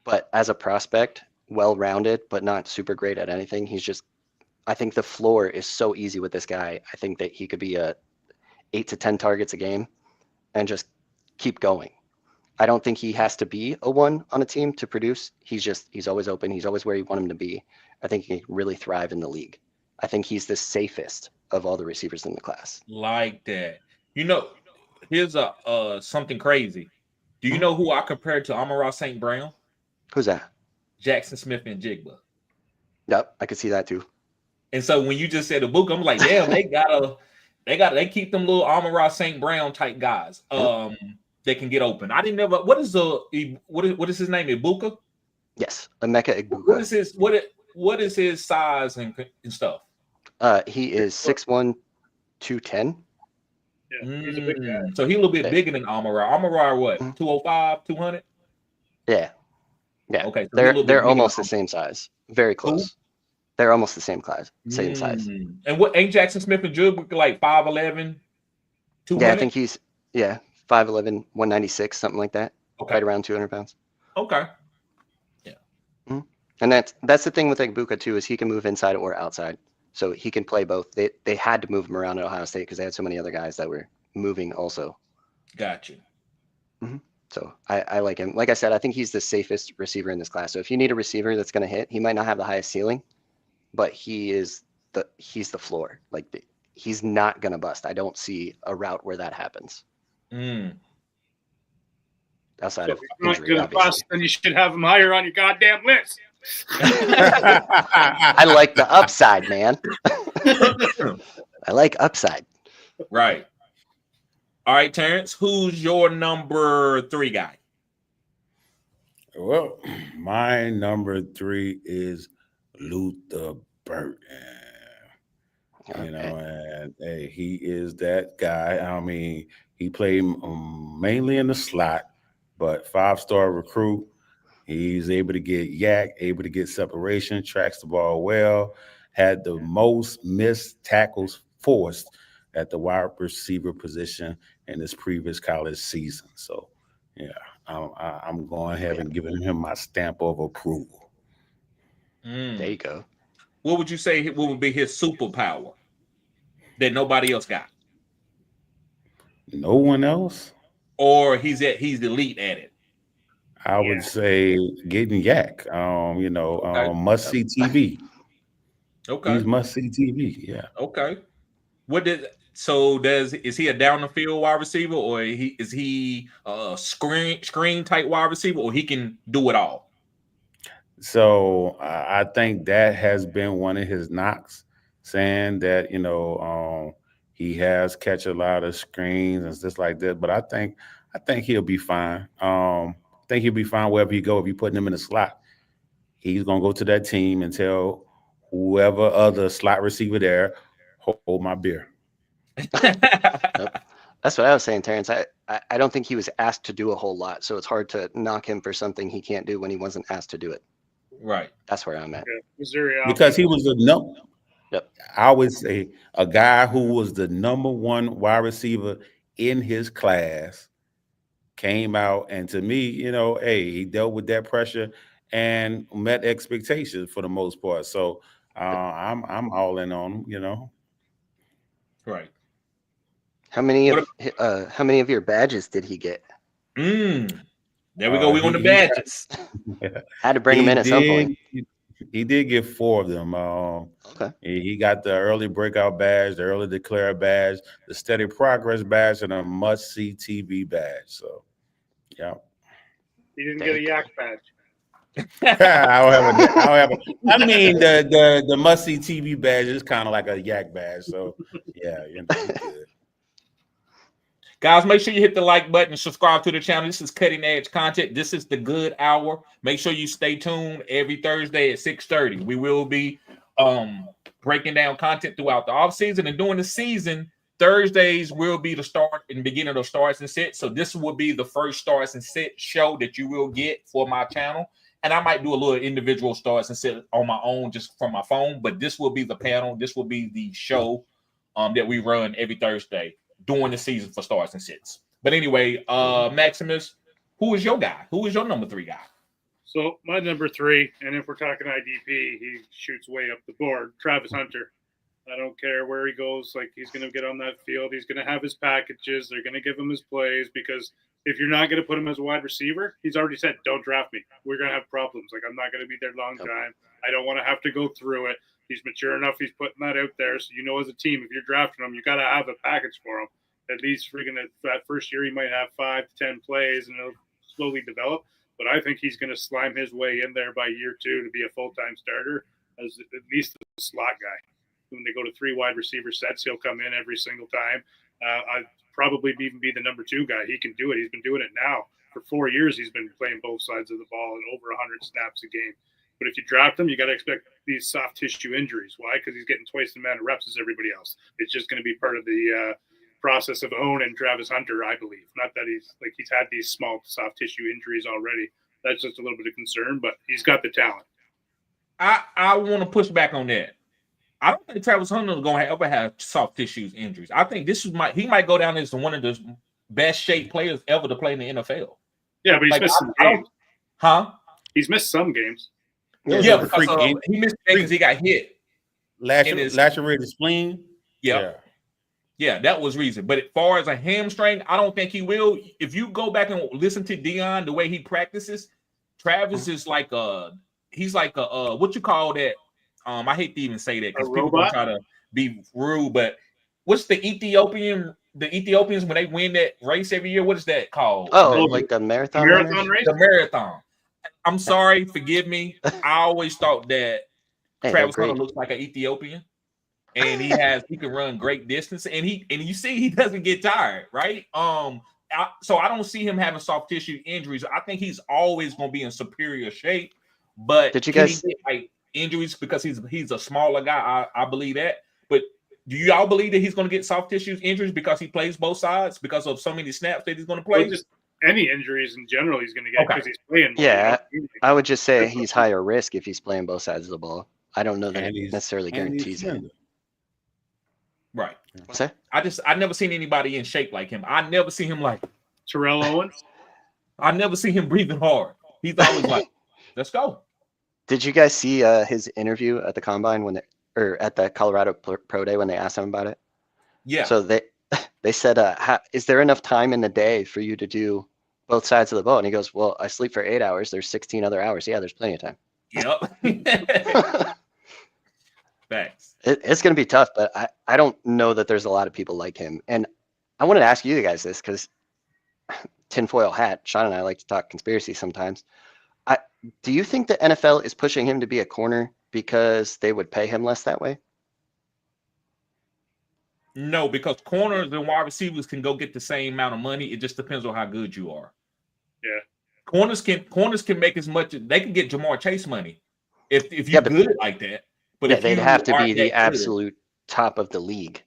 but as a prospect, well-rounded, but not super great at anything. I think the floor is so easy with this guy. I think that he could be 8 to 10 targets a game and just keep going. I don't think he has to be a 1 on a team to produce. He's always open. He's always where you want him to be. I think he can really thrive in the league. I think he's the safest of all the receivers in the class. Like that. Here's something crazy. Do you know who I compared to Amon-Ra St. Brown? Who's that? Jackson Smith and Jigba. Yep, I could see that too. And so when you just said Egbuka, I'm like, damn, they keep them little Amon-Ra St. Brown type guys. They can get open. I didn't know. What is his name? Egbuka? Yes, Emeka Egbuka. What is his size and stuff? He is 6'1", 210. Yeah, he's a big guy. So he's a little bit bigger than Amon-Ra. Amon-Ra, what? 205, 200? Yeah. Yeah. Okay. So they're almost the same size. Very close. Ooh. They're almost the same size. And what ain't Jackson Smith and Jigba like 5'11", 200? Yeah, I think he's 5'11", 196, something like that. Okay. Right around 200 pounds. Okay. Yeah. Mm-hmm. And that's the thing with Egbuka too, is he can move inside or outside. So he can play both. They had to move him around at Ohio State because they had so many other guys that were moving also. Got you. Mm-hmm. So I like him. Like I said, I think he's the safest receiver in this class. So if you need a receiver that's going to hit, he might not have the highest ceiling, but he's the floor. Like he's not going to bust. I don't see a route where that happens. Outside of injury, going to bust, then you should have him higher on your goddamn list. I like the upside, man. I like upside. Right. All right, Terrence, who's your number 3 guy? Well, my number 3 is Luther Burton. Okay. And hey, he is that guy. I mean, he played mainly in the slot, but 5-star recruit. He's able to get yak, able to get separation, tracks the ball well, had the most missed tackles forced at the wide receiver position in his previous college season. So, yeah, I'm going ahead and giving him my stamp of approval. There you go. What would you say would be his superpower that nobody else got? No one else? Or he's elite at it? I would say getting yak, must-see TV. Okay. He's must-see TV. Yeah. Okay. Is he a down the field wide receiver, or is he a screen type wide receiver, or he can do it all? So I think that has been one of his knocks, saying that he has catch a lot of screens and stuff like that. But I think he'll be fine. I think he'll be fine wherever he go. If you put him in the slot, he's gonna go to that team and tell whoever other slot receiver there, hold my beer. Yep. That's what I was saying, Terrence. I don't think he was asked to do a whole lot, so it's hard to knock him for something he can't do when he wasn't asked to do it. Right. That's where I'm at. Okay. Missouri Because he was Yep. I would say a guy who was the number one wide receiver in his class came out, and to me, hey, he dealt with that pressure and met expectations for the most part. So I'm all in on him. Right. How many of your badges did he get? There we go. We on the badges. Had to bring him in at some point. He did get 4 of them. Okay. He got the early breakout badge, the early declare badge, the steady progress badge, and a must-see TV badge. So, yeah. He didn't get a yak badge. I don't have a. I mean, the must-see TV badge is kind of like a yak badge. So, yeah, good. Guys, make sure you hit the like button and subscribe to the channel. This is cutting edge content. This is the Goode Hour. Make sure you stay tuned every Thursday at 6:30. We will be breaking down content throughout the off season, and during the season, Thursdays will be the start and beginning of starts and sets. So this will be the first starts and set show that you will get for my channel. And I might do a little individual starts and set on my own just from my phone, but this will be the panel. This will be the show that we run every Thursday during the season for starts and sits. But anyway, Maximus, who is your guy? Who is your number 3 guy? So my number 3, and if we're talking IDP, he shoots way up the board. Travis Hunter. I don't care where he goes. Like, he's going to get on that field. He's going to have his packages. They're going to give him his plays, because if you're not going to put him as a wide receiver, he's already said, don't draft me. We're going to have problems. Like, I'm not going to be there long time. I don't want to have to go through it. He's mature enough. He's putting that out there. So, as a team, if you're drafting him, you got to have a package for him. At least that first year, he might have 5 to 10 plays, and it'll slowly develop. But I think he's going to slime his way in there by year 2 to be a full-time starter, as at least a slot guy. When they go to 3 wide receiver sets, he'll come in every single time. I'd probably even be the number 2 guy. He can do it. He's been doing it now. For 4 years, he's been playing both sides of the ball and over 100 snaps a game. But if you draft him, you got to expect these soft tissue injuries. Why? Because he's getting twice the amount of reps as everybody else. It's just going to be part of the process of owning Travis Hunter, I believe. Not that he's had these small soft tissue injuries already. That's just a little bit of concern, but he's got the talent. I want to push back on that. I don't think Travis Hunter is going to ever have soft tissue injuries. I think he might go down as one of the best shaped players ever to play in the NFL. Yeah, but he's missed some games. He's missed some games. Yeah, because he missed games because he got hit. Lacerated spleen. Yeah, that was reason. But as far as a hamstring, I don't think he will. If you go back and listen to Dion, the way he practices, Travis is like he's like a what you call that? I hate to even say that because people try to be rude, but what's the Ethiopians when they win that race every year? What is that called? Oh, like the marathon race? The marathon. I'm sorry, forgive me. I always thought that Travis Hunter looks like an Ethiopian, and he can run great distance, and you see he doesn't get tired, right? So I don't see him having soft tissue injuries. I think he's always going to be in superior shape. But did you guys get like injuries because he's a smaller guy? I believe that. But do y'all believe that he's going to get soft tissue injuries because he plays both sides because of so many snaps that he's going to play? Well, just any injuries in general he's going to get because he's playing. Yeah, I would just say he's higher risk if he's playing both sides of the ball. I don't know that it necessarily guarantees it. Right. What's that? I never seen anybody in shape like him. I never see him like Terrell Owens. I never see him breathing hard. He's always like, let's go. Did you guys see his interview at the combine or at the Colorado Pro Day when they asked him about it? Yeah. So they said, is there enough time in the day for you to do both sides of the ball? And he goes, well, I sleep for 8 hours. There's 16 other hours. Yeah, there's plenty of time. Yep. Facts. It's going to be tough, but I don't know that there's a lot of people like him. And I wanted to ask you guys this because tinfoil hat, Sean and I like to talk conspiracy sometimes. Do you think the NFL is pushing him to be a corner because they would pay him less that way? No, because corners and wide receivers can go get the same amount of money. It just depends on how good you are. Yeah. Corners can make as much. They can get Jamar Chase money if you're good like that. But if they'd you have to be aren't the that absolute top of the league.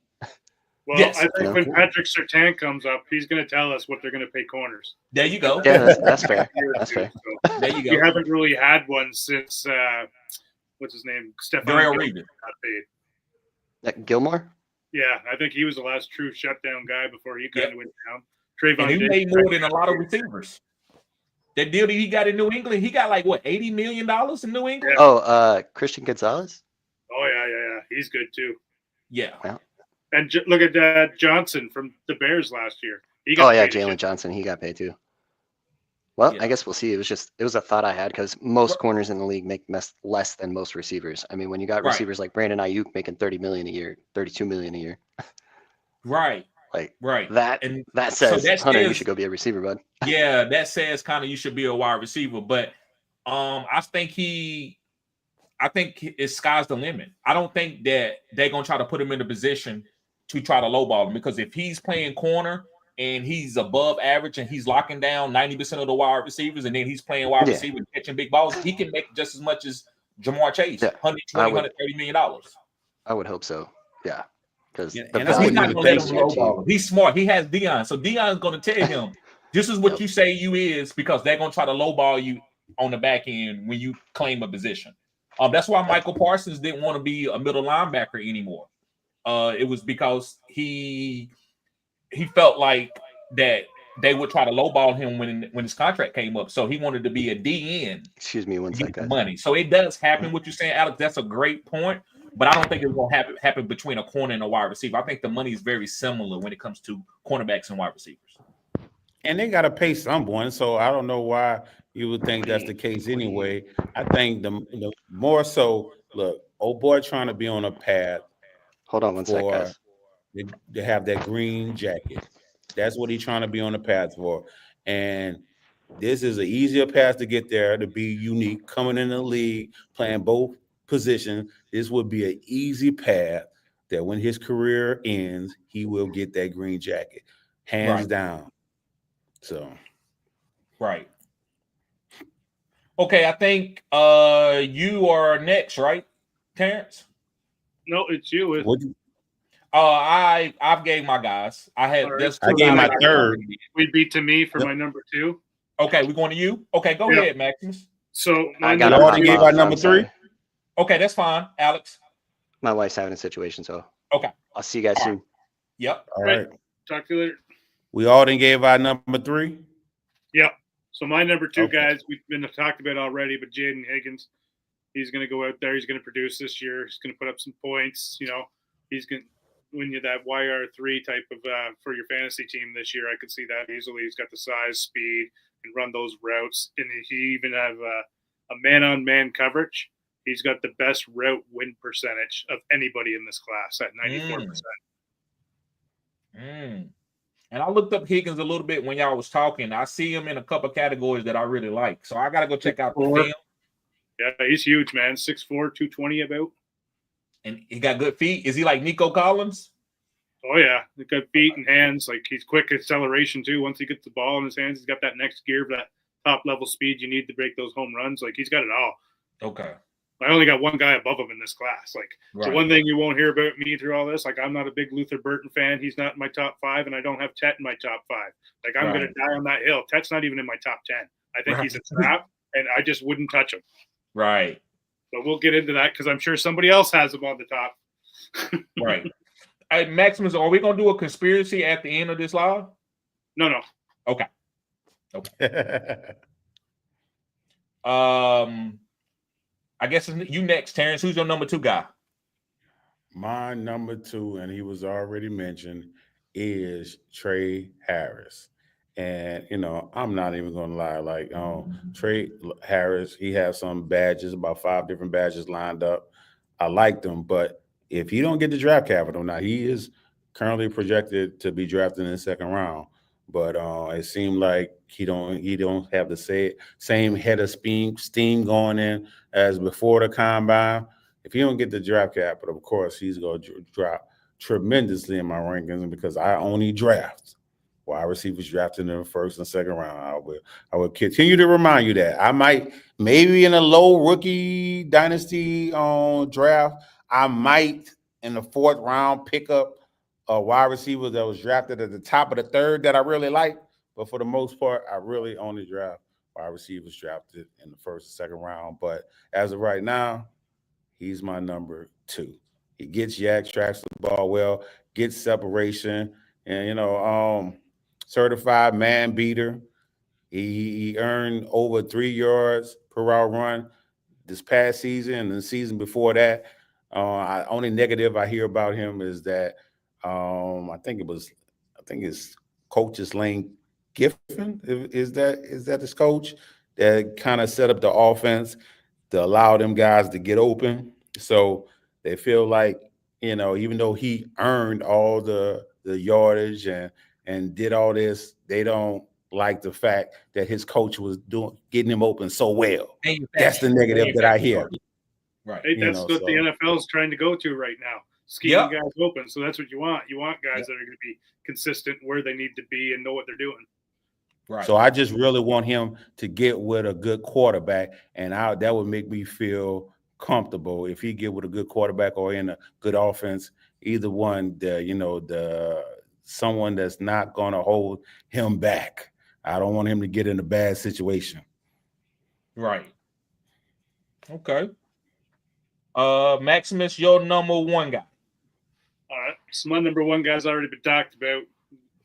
Well, Yes. I think when Patrick Surtain comes up, he's going to tell us what they're going to pay corners. There you go. Yeah, that's fair. That's fair. So There you we go. haven't really had one since what's his name? Stephon Darrell Gilmore Reeves. got paid. Gilmore? Yeah, I think he was the last true shutdown guy before he kind of went down. And Trayvon he Diggs made more than a lot of receivers. That deal that he got in New England, he got like what, $80 million in New England? Oh, Christian Gonzalez? Oh yeah. He's good too. Yeah. Wow. And look at Johnson from the Bears last year. He got paid. Jalen Johnson, he got paid too. Well, Yeah. I guess we'll see. It was a thought I had because most corners in the league make less than most receivers. I mean, when you got receivers like Brandon Ayuk making $30 million a year, $32 million a year. Right. Like Right. that says, Hunter, you should go be a receiver, bud. Yeah, that says kind of you should be a wide receiver. But I think it's sky's the limit. I don't think that they're gonna try to put him in a position to try to lowball him, because if he's playing corner and he's above average and he's locking down 90% of the wide receivers, and then he's playing wide receiver and catching big balls, he can make just as much as Jamar Chase, $120, $130 million. I would hope so. Yeah. Because he's not gonna let him lowball him. He's smart. He has Deion. So Deion's gonna tell him, this is what you say you is, because they're gonna try to lowball you on the back end when you claim a position. That's why Michael Parsons didn't want to be a middle linebacker anymore. It was because he felt like that they would try to lowball him when his contract came up. So he wanted to be a DN. Excuse me one second. Money. So it does happen. What you're saying, Alex, that's a great point. But I don't think it's going to happen between a corner and a wide receiver. I think the money is very similar when it comes to cornerbacks and wide receivers. And they got to pay someone, so I don't know why you would think that's the case anyway. I think the more so, look, old boy trying to be on a path. Hold on one second, guys. To have that green jacket. That's what he's trying to be on the path for. And this is an easier path to get there, to be unique, coming in the league, playing both positions. This would be an easy path that when his career ends, he will get that green jacket, hands down. So, right. Okay, I think you are next, right, Terrence? No, it's you. I've gave my guys. I gave my third. We beat to me for my number 2. Okay, we're going to you. Okay, go ahead, Maximus. So I already gave our number 3. Okay, that's fine, Alex. My wife's having a situation, so okay. I'll see you guys soon. Yep. All right. Talk to you later. We all didn't gave our number 3. Yep. So my number 2 guys we've been talked about already, but Jaden Higgins, he's going to go out there. He's going to produce this year. He's going to put up some points. You know, he's going to win you that YR3 type of for your fantasy team this year. I could see that easily. He's got the size, speed, and run those routes, and he even have a man-on-man coverage. He's got the best route win percentage of anybody in this class at 94%. And I looked up Higgins a little bit when y'all was talking. I see him in a couple categories that I really like. So I got to go check out the film. Yeah, he's huge, man. 6'4", 220 about. And he got good feet. Is he like Nico Collins? Oh, yeah. He's got feet and hands. Like, he's quick acceleration, too. Once he gets the ball in his hands, he's got that next gear, that top-level speed you need to break those home runs. Like, he's got it all. Okay. I only got one guy above him in this class. Like, so one thing you won't hear about me through all this, like, I'm not a big Luther Burton fan. He's not in my top 5, and I don't have Tet in my top 5. Like, I'm going to die on that hill. Tet's not even in my top 10. I think he's a trap, and I just wouldn't touch him. Right. But we'll get into that because I'm sure somebody else has him on the top. Right. Hey, Maximus, are we going to do a conspiracy at the end of this live? No. Okay. I guess you next, Terrence. Who's your number 2 guy? My number 2, and he was already mentioned, is Trey Harris. And, you know, I'm not even going to lie. Like, Trey Harris, he has some badges, about 5 different badges lined up. I liked him, but if he don't get the draft capital, now he is currently projected to be drafted in the second round. But it seemed like he don't have the same head of steam going in as before the combine. If he don't get the draft capital, of course he's going to drop tremendously in my rankings because I only draft wide receivers drafted in the first and second round. I will continue to remind you that I might maybe in a low rookie dynasty draft, I might in the fourth round pick up a wide receiver that was drafted at the top of the third that I really like. But for the most part, I really only draft wide receivers drafted in the first and second round. But as of right now, he's my number 2. He gets yak, tracks the ball well, gets separation, and certified man beater. He earned over 3 yards per route run this past season and the season before that. Only negative I hear about him is that I think his coach is Lane Kiffin. Is that his coach that kind of set up the offense to allow them guys to get open? So they feel like, even though he earned all the yardage and did all this, they don't like the fact that his coach was getting him open so well. That's the negative that I hear. Right. That's what the NFL is trying to go to right now. Scheming guys open. So that's what you want. You want guys that are going to be consistent where they need to be and know what they're doing. Right. So I just really want him to get with a good quarterback, and that would make me feel comfortable if he get with a good quarterback or in a good offense. Either one, someone that's not going to hold him back. I don't want him to get in a bad situation. Right. Okay. Maximus, your number 1 guy. All right. So my number 1 guy's already been talked about.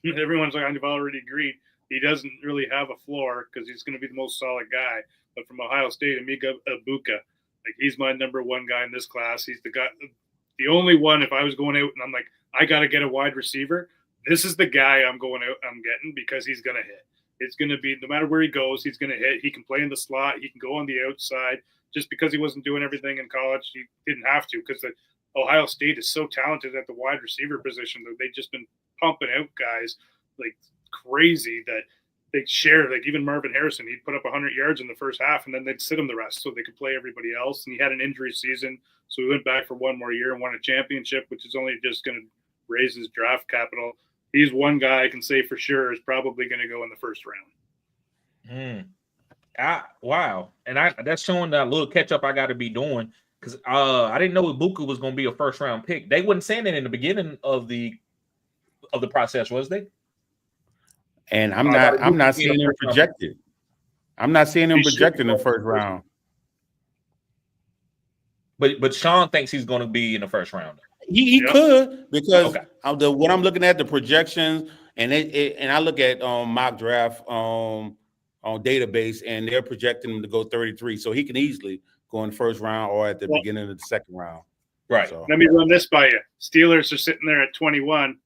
Everyone's kind of already agreed. He doesn't really have a floor because he's going to be the most solid guy. But from Ohio State, Emeka Egbuka, he's my number 1 guy in this class. He's the guy, the only one. If I was going out and I'm like, I got to get a wide receiver, this is the guy I'm getting because he's going to hit. It's going to be no matter where he goes, he's going to hit. He can play in the slot. He can go on the outside. Just because he wasn't doing everything in college, he didn't have to because the Ohio State is so talented at the wide receiver position that they've just been pumping out guys like crazy that they share. Like even Marvin Harrison, he'd put up 100 yards in the first half and then they'd sit him the rest so they could play everybody else. And he had an injury season, so he went back for 1 more year and won a championship, which is only just going to raise his draft capital. He's one guy I can say for sure is probably going to go in the first round. Wow. And that's showing that little catch up I got to be doing because I didn't know Egbuka was going to be a first round pick. They wasn't saying it in the beginning of the process, was they? And I'm not seeing him projected. I'm not seeing him projected in the first round. But Sean thinks he's going to be in the first round. He could because what I'm looking at the projections and I look at mock draft on database and they're projecting him to go 33, so he can easily go in the first round or at the beginning of the second round. Right. So, let me run this by you. Steelers are sitting there at 21.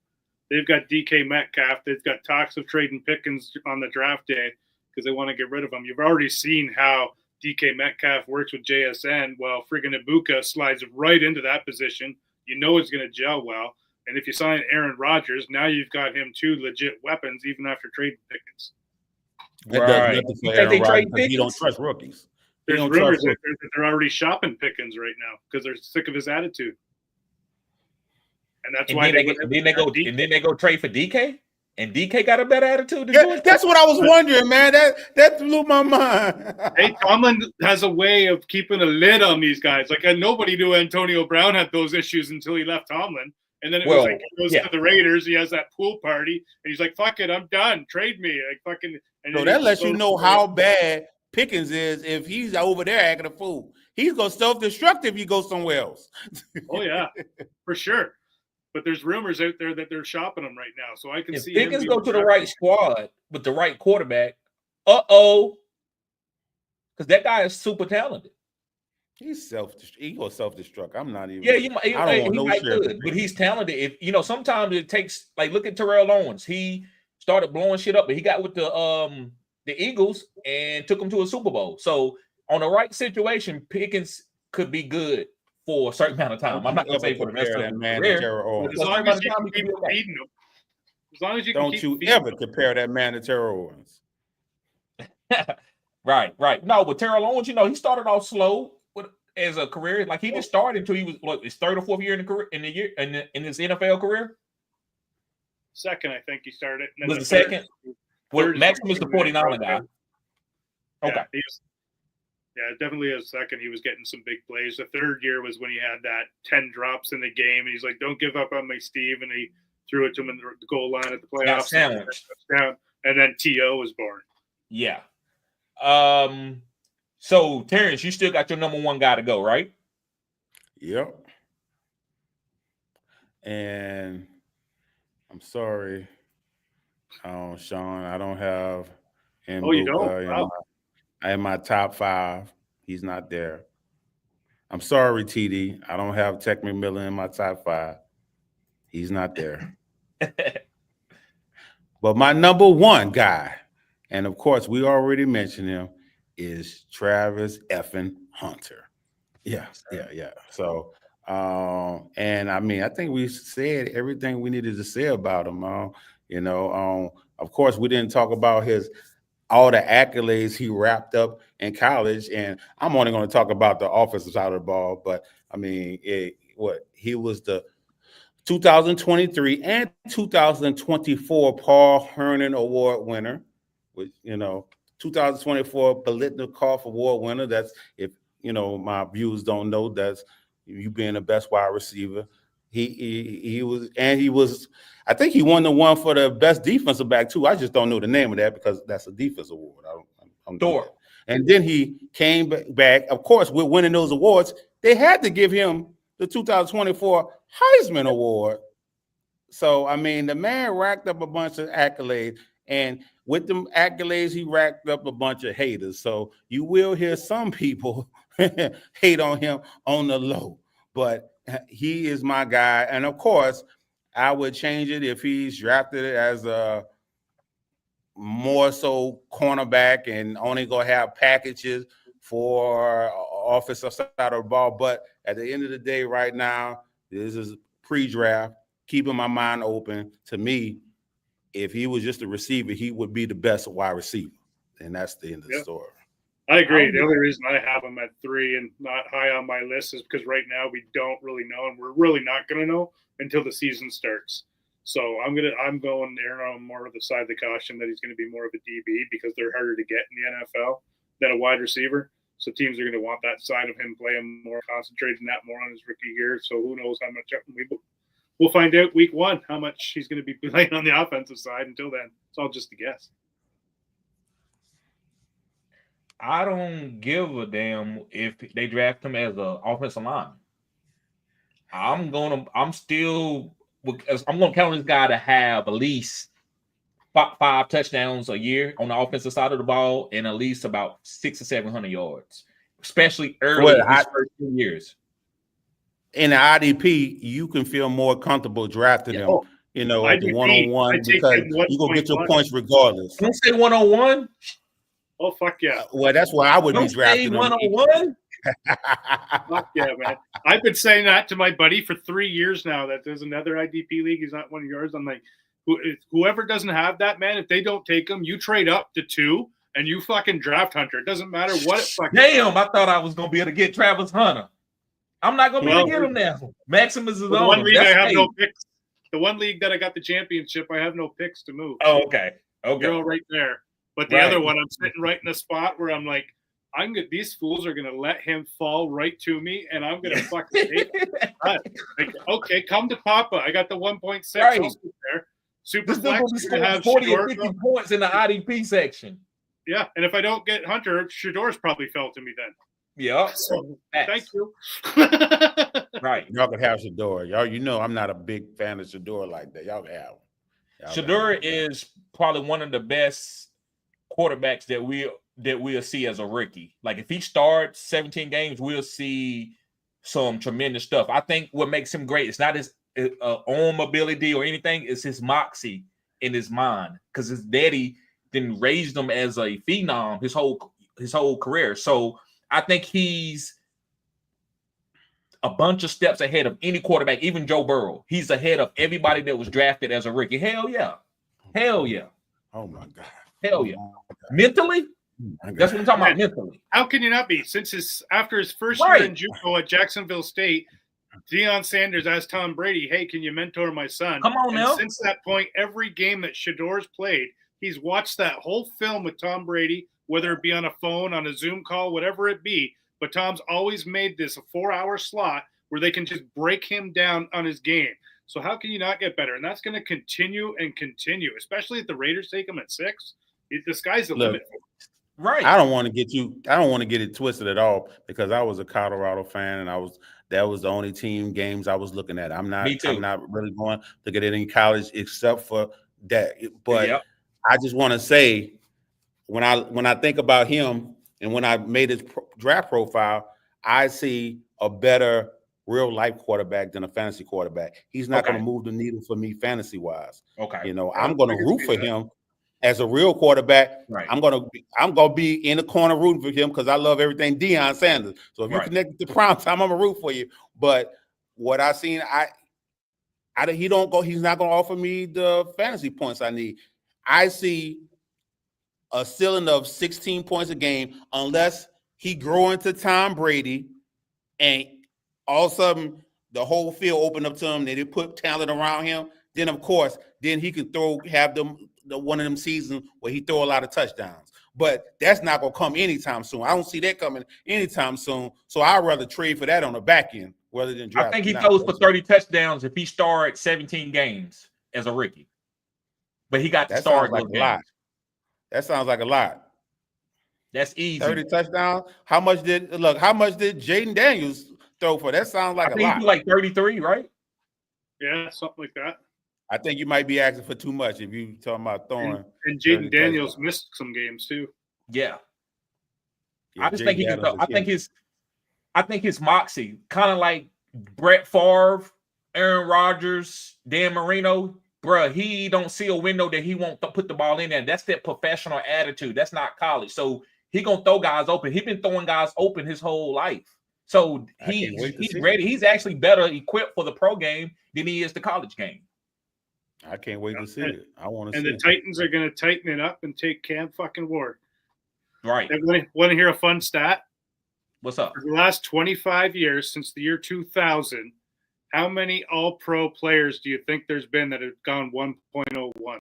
They've got DK Metcalf. They've got talks of trading Pickens on the draft day because they want to get rid of him. You've already seen how DK Metcalf works with JSN. Well, friggin' Egbuka slides right into that position. You know it's going to gel well. And if you sign Aaron Rodgers, now you've got him 2 legit weapons even after trading Pickens. Right. You don't trust rookies. There's rumors that they're already shopping Pickens right now because they're sick of his attitude. And that's why they go trade for DK, and DK got a better attitude. That's what I was wondering, man. That blew my mind. Hey, Tomlin has a way of keeping a lid on these guys. Like nobody knew Antonio Brown had those issues until he left Tomlin, and then it was like he goes to the Raiders. He has that pool party, and he's like, "Fuck it, I'm done. Trade me." Like fucking. So that lets you know how bad Pickens is if he's over there acting a fool. He's gonna self-destruct if he goes somewhere else. Oh yeah, for sure. But there's rumors out there that they're shopping him right now, so I can see. If Pickens go to the right squad with the right quarterback, because that guy is super talented. He's gonna self-destruct. I'm not even. Yeah, I don't want no shit. But he's talented. If sometimes it takes look at Terrell Owens. He started blowing shit up, but he got with the Eagles and took them to a Super Bowl. So on the right situation, Pickens could be good for a certain amount of time. I'm not going to say for the rest of that his man career. to Terrell Owens. As long as you can keep feeding him. As long as you can Don't keep you feeding ever him. compare that man to Terrell Owens. Right. No, but Terrell Owens, he started off slow as a career. Like he didn't start until he was his third or fourth year in his NFL career. Second, I think he started. And then was the second? Well, Maximus the 49er guy. Okay. Definitely a second. He was getting some big plays. The third year was when he had that 10 drops in the game, and he's like, "Don't give up on me, Steve," and he threw it to him in the goal line at the playoffs. And then T.O. was born. Yeah. So Terrence, you still got your number one guy to go, right? Yep. And I'm sorry, Sean, I don't have him. Oh, you don't? Wow. In my top 5. He's not there. I'm sorry, TD. I don't have Tech McMillan in my top 5. He's not there. But my number one guy, and of course we already mentioned him, is Travis effing Hunter. Yeah. So, and I mean, I think we said everything we needed to say about him. Of course, we didn't talk about all the accolades he wrapped up in college, and I'm only going to talk about the offensive side of the ball. But I mean, he was the 2023 and 2024 Paul Hernan Award winner, which 2024 Biletnikoff Award winner. That's if my viewers don't know, that's you being the best wide receiver. He was. I think he won the one for the best defensive back too. I just don't know the name of that because that's a defense award. I'm sure. And then he came back. Of course, with winning those awards, they had to give him the 2024 Heisman Award. So I mean, the man racked up a bunch of accolades, and with them accolades, he racked up a bunch of haters. So you will hear some people hate on him on the low, but he is my guy. And of course, I would change it if he's drafted as a more so cornerback and only gonna have packages for offensive side of the ball. But at the end of the day, right now, this is pre-draft, keeping my mind open. To me, if he was just a receiver, he would be the best wide receiver. And that's the end of the story. I agree. The only reason I have him at 3 and not high on my list is because right now we don't really know, and we're really not going to know until the season starts. So I'm going there on more of the side of the caution that he's going to be more of a DB because they're harder to get in the NFL than a wide receiver. So teams are going to want that side of him playing more, concentrating that more on his rookie year. So who knows how much we'll find out week 1 how much he's going to be playing on the offensive side. Until then, it's all just a guess. I don't give a damn if they draft him as an offensive lineman. I'm gonna count this guy to have at least 5 touchdowns a year on the offensive side of the ball and at least about 600 or 700 yards, especially early in his first 2 years. In the IDP, you can feel more comfortable drafting him, at the one-on-one because you're going to get your points regardless. Don't say one-on-one. Oh, fuck yeah. Well, that's why I would be drafting him. One-on-one? Fuck yeah, man. I've been saying that to my buddy for 3 years now, that there's another IDP league. He's not one of yours. I'm like, whoever doesn't have that, man, if they don't take him, you trade up to 2 and you fucking draft Hunter. It doesn't matter what it fucking Damn, I thought I was going to be able to get Travis Hunter. I'm not going to be able to get him now. Maximus is on one league I have no picks. The one league that I got the championship, I have no picks to move. Oh, okay. You're all right there. But the other one, I'm sitting right in the spot where I'm like, these fools are gonna let him fall right to me, and I'm gonna fucking take it. Like, okay, come to Papa. I got the 1.6 right there. Super flex. You're gonna have 40 or 50 points in the IDP section. Yeah, and if I don't get Hunter, Shador's probably fell to me then. Yeah. So, thank you. Right. Y'all can have Shador. Y'all, I'm not a big fan of Shador like that. Y'all can have him. Shador is probably one of the best quarterbacks that we'll see as a rookie. Like if he starts 17 games, we'll see some tremendous stuff. I think what makes him great, it's not his arm ability or anything, it's his moxie in his mind, because his daddy then raised him as a phenom his whole career. So I think he's a bunch of steps ahead of any quarterback, even Joe Burrow. He's ahead of everybody that was drafted as a rookie. Hell yeah. Hell yeah. Oh my God. Hell yeah. Mentally? That's what I'm talking about, mentally. How can you not be? After his first Right. year in JUCO at Jacksonville State, Deion Sanders asked Tom Brady, "Hey, can you mentor my son?" Come on now. Since that point, every game that Shador's played, he's watched that whole film with Tom Brady, whether it be on a phone, on a Zoom call, whatever it be. But Tom's always made this a 4-hour slot where they can just break him down on his game. So how can you not get better? And that's going to continue and continue, especially if the Raiders take him at 6. The sky's the limit. Right. I don't want to get it twisted at all, because I was a Colorado fan, and that was the only team games I was looking at. I'm not really going to look at it in college except for that. But I just want to say, when I think about him and when I made his draft profile, I see a better real life quarterback than a fantasy quarterback. He's not going to move the needle for me fantasy wise. Okay. You know, I'm going to root for him as a real quarterback. Right. I'm gonna be in the corner rooting for him because I love everything Deion Sanders. So if you connect to prime time, I'm gonna root for you. But what I seen, he's not gonna offer me the fantasy points I need. I see a ceiling of 16 points a game unless he grow into Tom Brady and all of a sudden the whole field open up to him, they put talent around him. Then of course, he can have one of them seasons where he throw a lot of touchdowns. But that's not gonna come anytime soon. I don't see that coming anytime soon. So I'd rather trade for that on the back end rather than draft. I think he throws for 30 touchdowns if he started 17 games as a rookie. But he got to start like a lot. That sounds like a lot. That's easy. 30 touchdowns. How much did Jaden Daniels throw for? That sounds like a lot. I think he like 33, right? Yeah, something like that. I think you might be asking for too much if you talking about throwing. And Jaden Daniels missed some games too. Yeah. I just think he can. I think his moxie, kind of like Brett Favre, Aaron Rodgers, Dan Marino. Bruh, he don't see a window that he won't put the ball in there. That's that professional attitude. That's not college. So he gonna throw guys open. He's been throwing guys open his whole life. So he's ready. He's actually better equipped for the pro game than he is the college game. I can't wait to see it. I want to see it. And the Titans are going to tighten it up and take Cam fucking Ward. Right. Want to hear a fun stat? What's up? For the last 25 years, since the year 2000, how many all-pro players do you think there's been that have gone 1.01?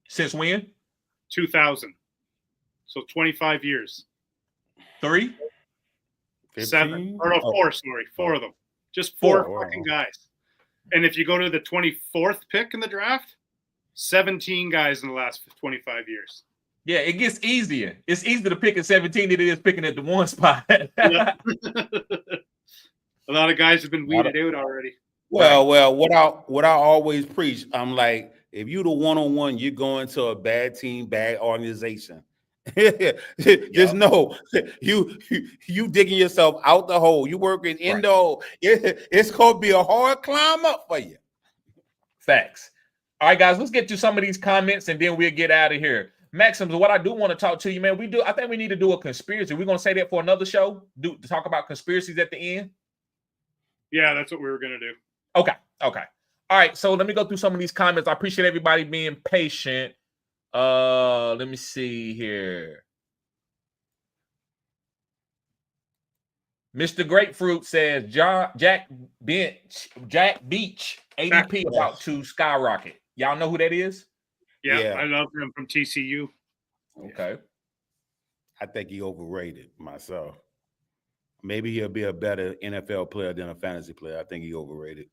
Since when? 2000. So 25 years. 3? 7. Or no, 4, sorry. 4 of them. Just 4 fucking guys. And if you go to the 24th pick in the draft, 17 guys in the last 25 years. Yeah, it gets easier. It's easier to pick at 17 than it is picking at the 1 spot. A lot of guys have been weeded out already. Well, what I always preach, I'm like, if you the one-on-one, you're going to a bad team, bad organization. Just know you digging yourself out the hole. You working in the hole. It's gonna be a hard climb up for you. Facts. All right, guys, let's get to some of these comments and then we'll get out of here. Maxims, what I do want to talk to you, man. I think we need to do a conspiracy. We're gonna say that for another show. To talk about conspiracies at the end. Yeah, that's what we were gonna do. Okay. All right, so let me go through some of these comments. I appreciate everybody being patient. Let me see here. Mr. Grapefruit says Jack Beach ADP about to skyrocket. Y'all know who that is? Yeah, I love him from TCU. Okay. I think he overrated myself. Maybe he'll be a better NFL player than a fantasy player. I think he overrated.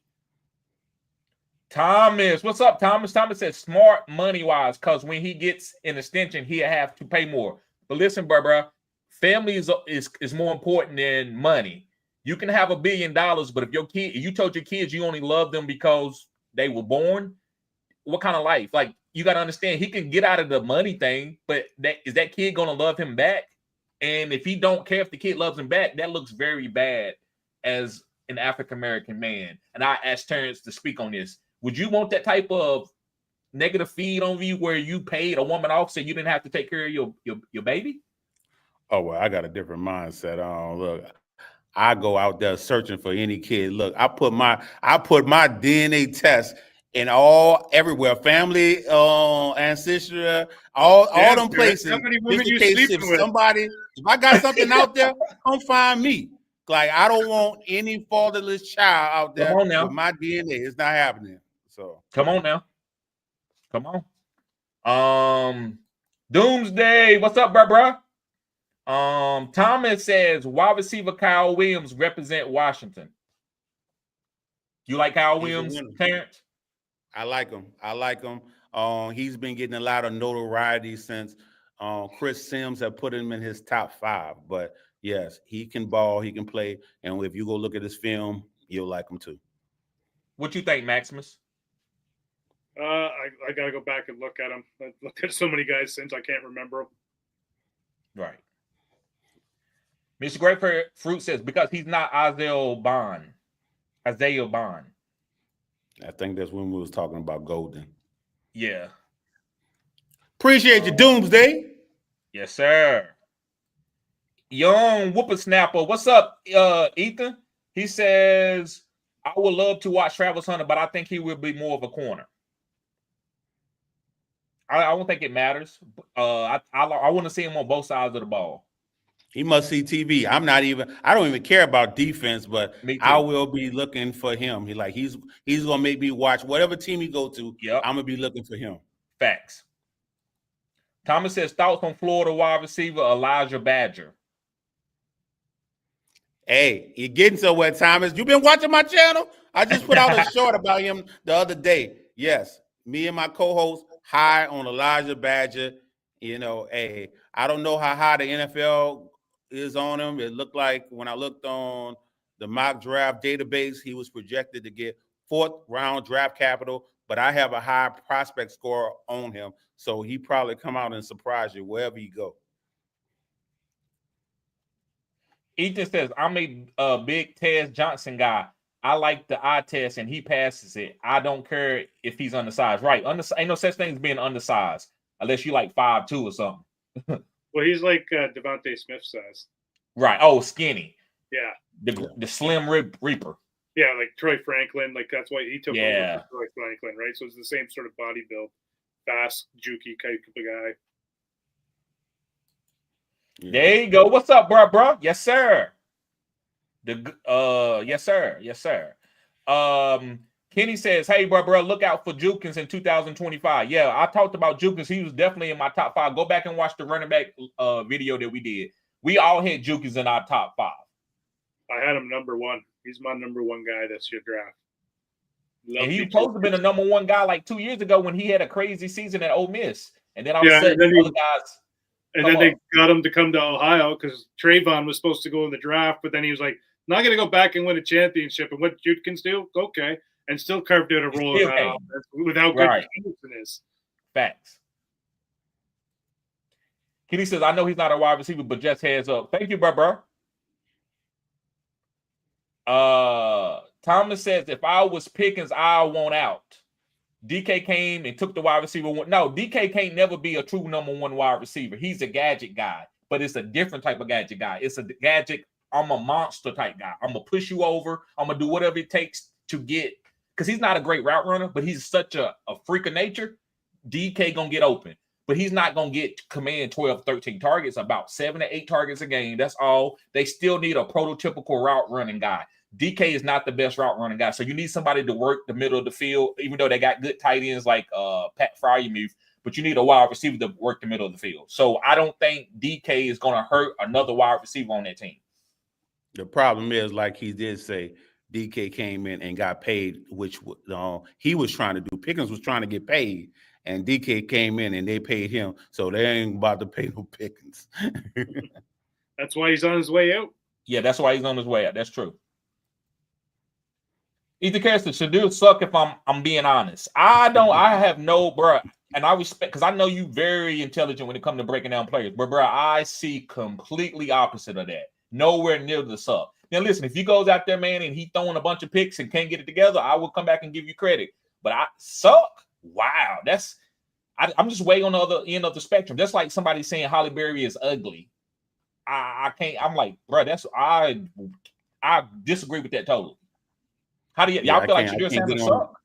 Thomas, what's up, Thomas? Thomas says smart money-wise, because when he gets an extension, he'll have to pay more. But listen, bro, family is more important than money. You can have $1 billion, but if you told your kids you only love them because they were born, what kind of life? Like, you got to understand, he can get out of the money thing, but is that kid going to love him back? And if he don't care if the kid loves him back, that looks very bad as an African-American man. And I asked Terrence to speak on this. Would you want that type of negative feed on you where you paid a woman off so you didn't have to take care of your baby? Oh, well, I got a different mindset. Look, I go out there searching for any kid. Look, I put my DNA test in everywhere, family, ancestry, all them places. How many Just women in you case sleeping if I got something out there, come find me. Like, I don't want any fatherless child out there with my DNA. It's not happening. So come on now. Come on. Doomsday. What's up, bruh? Thomas says wide receiver Kyle Williams represent Washington. You like Kyle Williams, Terrence? I like him. He's been getting a lot of notoriety since Chris Sims have put him in his top 5. But yes, he can ball, he can play, and if you go look at his film, you'll like him too. What you think, Maximus? I gotta go back and look at him. I've looked at so many guys since I can't remember them. Right. Mr. Grapefruit says because he's not Isaiah Bond. I think that's when we was talking about Golden. Yeah. Appreciate you, Doomsday. Yes, sir. Young whippersnapper. What's up, Ethan? He says, I would love to watch Travis Hunter, but I think he will be more of a corner. I don't think it matters. I want to see him on both sides of the ball. He must see TV. I don't even care about defense, but I will be looking for him. He's gonna make me watch whatever team he go to. Yep. I'm gonna be looking for him. Facts. Thomas says thoughts on Florida wide receiver Elijah Badger. Hey, you're getting somewhere, Thomas. You been watching my channel? I just put out a short about him the other day. Yes, me and my co-host high on Elijah Badger. You know, hey, I don't know how high the NFL is on him. It looked like when I looked on the mock draft database, he was projected to get 4th round draft capital, but I have a high prospect score on him. So he probably come out and surprise you wherever you go. Ethan says, I'm a big Tez Johnson guy. I like the eye test and he passes it. I don't care if he's undersized. Right. Ain't no such thing as being undersized unless you like 5'2" or something. Well, he's like Devontae Smith size. Right. Oh, skinny. Yeah. The slim reaper. Yeah, like Troy Franklin. Like that's why he took over for Troy Franklin, right? So it's the same sort of body build. Fast, jukey type of guy. Yeah. There you go. What's up, bro? Yes, sir. Yes, sir. Kenny says, hey, bro, look out for Jukins in 2025. Yeah, I talked about Jukins. He was definitely in my top 5. Go back and watch the running back video that we did. We all had Jukins in our top 5. I had him number 1. He's my number 1 guy this year draft. And he was supposed to have been a number 1 guy like 2 years ago when he had a crazy season at Ole Miss. And then all of a sudden, other guys. And then they got him to come to Ohio because Trayvon was supposed to go in the draft, but then he was like, not going to go back and win a championship. And what Jukins do? Okay. And still carved out a role of that offense with how good Henderson is. Facts. Kenny says, I know he's not a wide receiver, but just heads up. Thank you, bro. Thomas says, if I was Pickens, I want out. DK came and took the wide receiver. No, DK can't never be a true number 1 wide receiver. He's a gadget guy, but it's a different type of gadget guy. It's a gadget, I'm a monster type guy. I'm going to push you over. I'm going to do whatever it takes to get, because he's not a great route runner, but he's such a freak of nature. DK going to get open, but he's not going to get command 12, 13 targets, about 7 to 8 targets a game. That's all. They still need a prototypical route running guy. DK is not the best route running guy. So you need somebody to work the middle of the field, even though they got good tight ends like Pat Fryermuth, but you need a wide receiver to work the middle of the field. So I don't think DK is going to hurt another wide receiver on that team. The problem is, like he did say, DK came in and got paid, which he was trying to do. Pickens was trying to get paid, and DK came in and they paid him. So they ain't about to pay no Pickens. That's why he's on his way out. Yeah, that's why he's on his way out. That's true. Ethan Carson, Shadur suck if I'm being honest. I have no, bro, and I respect, because I know you very intelligent when it comes to breaking down players. But, bro, I see completely opposite of that. Nowhere near the suck. Now, listen, if he goes out there, man, and he throwing a bunch of picks and can't get it together, I will come back and give you credit. But I suck? Wow. I'm just way on the other end of the spectrum. That's like somebody saying Holly Berry is ugly. I can't. I'm like, bro, I disagree with that totally. How do y'all Yeah, feel like Shadir Sanders suck?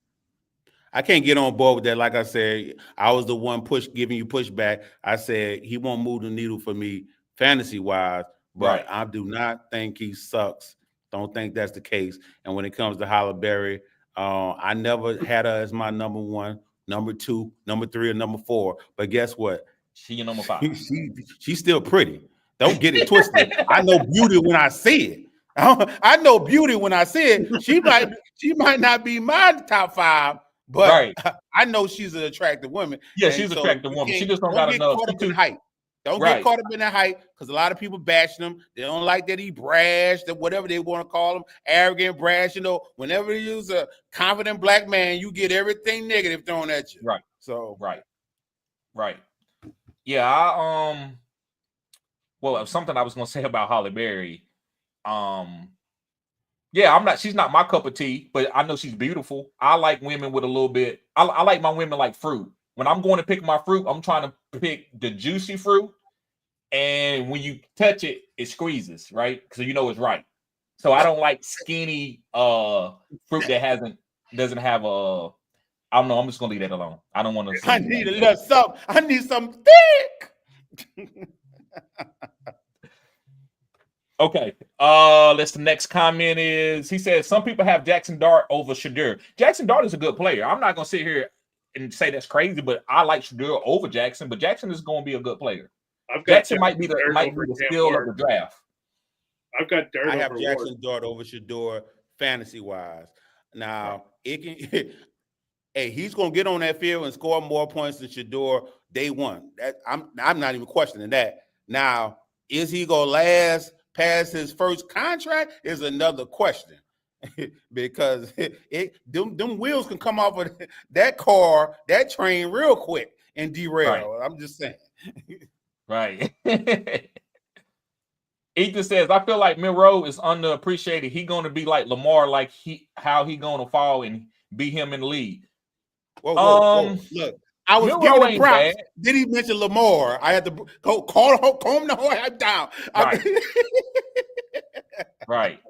I can't get on board with that. Like I said, I was the one giving you pushback. I said he won't move the needle for me fantasy wise, but I do not think he sucks. Don't think that's the case. And when it comes to Halle Berry, I never had her as my number 1, number 2, number 3, or number 4. But guess what? She your number 5. She's still pretty. Don't get it twisted. I know beauty when I see it. I know beauty when I see it. She might not be my top 5. But I know she's an attractive woman. Yeah, she's an attractive woman. She just don't got enough. Caught up in hype. Don't get caught up in that hype because a lot of people bashing him. They don't like that he brash, that whatever they want to call him, arrogant, brash. You know, whenever you use a confident black man, you get everything negative thrown at you. Right. So right. Yeah, well, something I was gonna say about Halle Berry. Yeah, she's not my cup of tea, but I know she's beautiful. I like women with a little bit. I like my women like fruit. When I'm going to pick my fruit, I'm trying to pick the juicy fruit. And when you touch it, it squeezes, right? Because you know it's right. So I don't like skinny fruit that doesn't have a. I don't know. I'm just gonna leave that alone. I don't want to. I need a little something. I need some thick. Okay. The next comment is he says some people have Jackson Dart over Shadir. Jackson Dart is a good player. I'm not gonna sit here and say that's crazy, but I like Shadir over Jackson. But Jackson is gonna be a good player. Jackson might be the steal of the draft. I have Jackson Dart over Shadir fantasy wise. Now it can. Hey, he's gonna get on that field and score more points than Shadir day one. That I'm not even questioning that. Now, is he gonna last past his first contract is another question. Because them wheels can come off of that train real quick and derail. Right. I'm just saying. Right. Ethan says, I feel like Monroe is underappreciated. He gonna be like Lamar, like how he gonna fall and be him in the league. Whoa. Look, I was giving him props. Did he mention Lamar? I had to go comb the whole head down. Right. Right.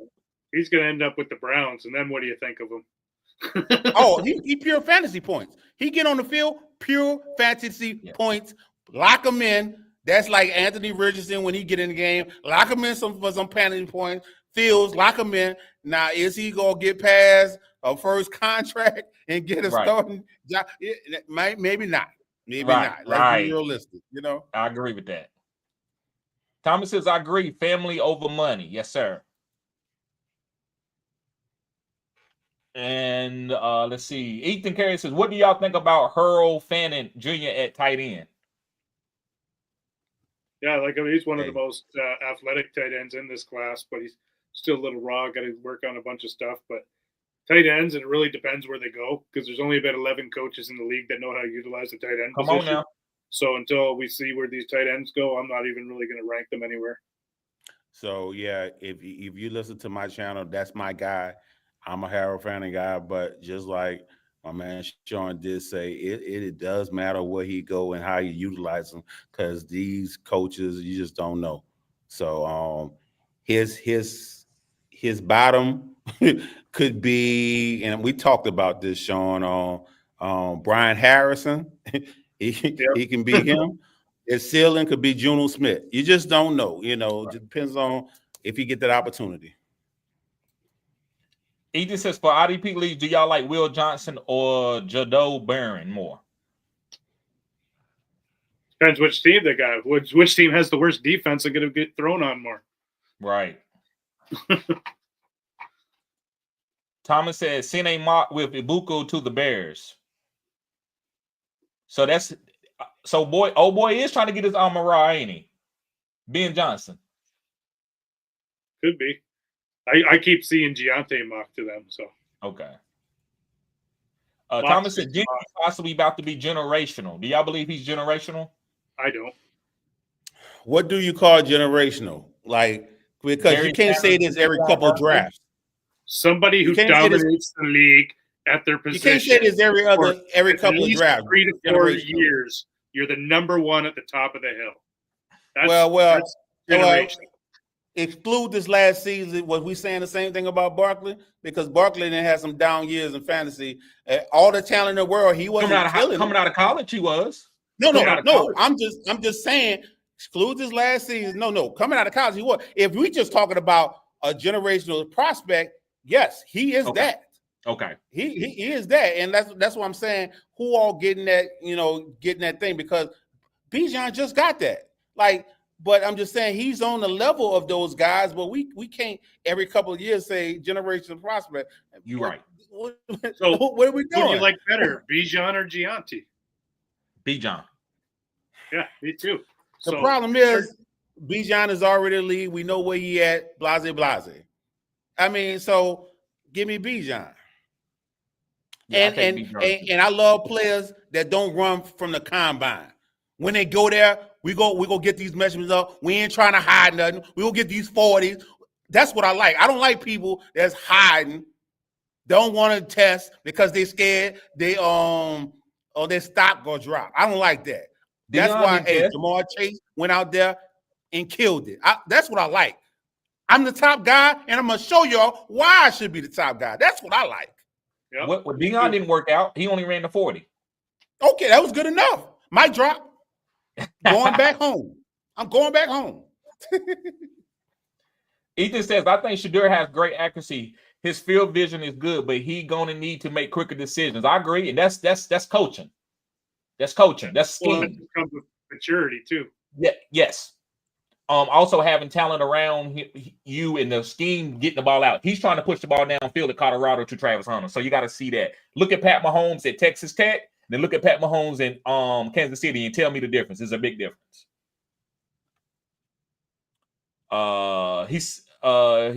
He's going to end up with the Browns, and then what do you think of him? Oh, he pure fantasy points. He get on the field, pure fantasy points. Lock him in. That's like Anthony Richardson when he get in the game. Lock him in for some fantasy points. Fields, lock him in. Now, is he going to get past a first contract and get a starting job? Maybe not. Maybe not. Let's be realistic, you know? I agree with that. Thomas says, I agree. Family over money. Yes, sir. And let's see. Ethan Carey says, what do y'all think about Hurl Fannin Jr. at tight end? Yeah, he's one of the most athletic tight ends in this class, but he's still a little raw. Got to work on a bunch of stuff. But tight ends, and it really depends where they go because there's only about 11 coaches in the league that know how to utilize the tight end position. Come on now. So until we see where these tight ends go, I'm not even really going to rank them anywhere. So, yeah, if you listen to my channel, that's my guy. I'm a Harold Fanning guy, but just like my man Sean did say, it does matter where he go and how you utilize him because these coaches, you just don't know. So his bottom could be, and we talked about this, Sean, on Brian Harrison. he can be him. His ceiling could be Juno Smith. You just don't know. You know, it depends on if you get that opportunity. Ethan says, for IDP leagues, do y'all like Will Johnson or Jado Barron more? Depends which team they got. Which team has the worst defense and going to get thrown on more. Right. Thomas says, send a mock with Ibuku to the Bears. So boy is trying to get his Amara, ain't he? Ben Johnson. Could be. I keep seeing Giante mock to them. So okay. Thomas said Jimmy possibly about to be generational. Do y'all believe he's generational? I don't. What do you call generational? Like, because you can't say this every couple of drafts. Somebody who dominates the league at their position. You can't say this every couple of drafts. 3 to 4 years, you're the number one at the top of the hill. That's exclude this last season, was we saying the same thing about Barkley? Because Barkley didn't have some down years in fantasy. All the talent in the world, he wasn't coming out of college. He was no. college. I'm just saying, exclude this last season. No, coming out of college, he was. If we just talking about a generational prospect, yes, he is that. Okay, he is that, and that's what I'm saying. Who all getting that? Getting that thing because Bijan just got that. But I'm just saying he's on the level of those guys. But we can't every couple of years say generational prospect. You're right. So what are we doing? Who do you like better, Bijan or Gianti? Bijan. Yeah, me too. The problem is Bijan is already in the league. We know where he at. Blase. I mean, so give me Bijan. Yeah, and I love players that don't run from the combine. When they go there, we go get these measurements up. We ain't trying to hide nothing. We go get these 40s. That's what I like. I don't like people that's hiding, don't want to test because they scared or their stock gonna drop. I don't like that. That's why Jamar Chase went out there and killed it. That's what I like. I'm the top guy, and I'm gonna show y'all why I should be the top guy. That's what I like. Yep. What Dion didn't work out. He only ran the 40. Okay, that was good enough. Mic drop. Going back home. I'm going back home. Ethan says, I think Shedeur has great accuracy. His field vision is good, but he gonna need to make quicker decisions. I agree, and that's coaching. That's coaching. That's scheme. Well, that comes with maturity too. Yeah. Yes. Also having talent around you in the scheme, getting the ball out. He's trying to push the ball downfield at Colorado to Travis Hunter. So you got to see that. Look at Pat Mahomes at Texas Tech, then look at Pat Mahomes in Kansas City and tell me the difference. There's a big difference. He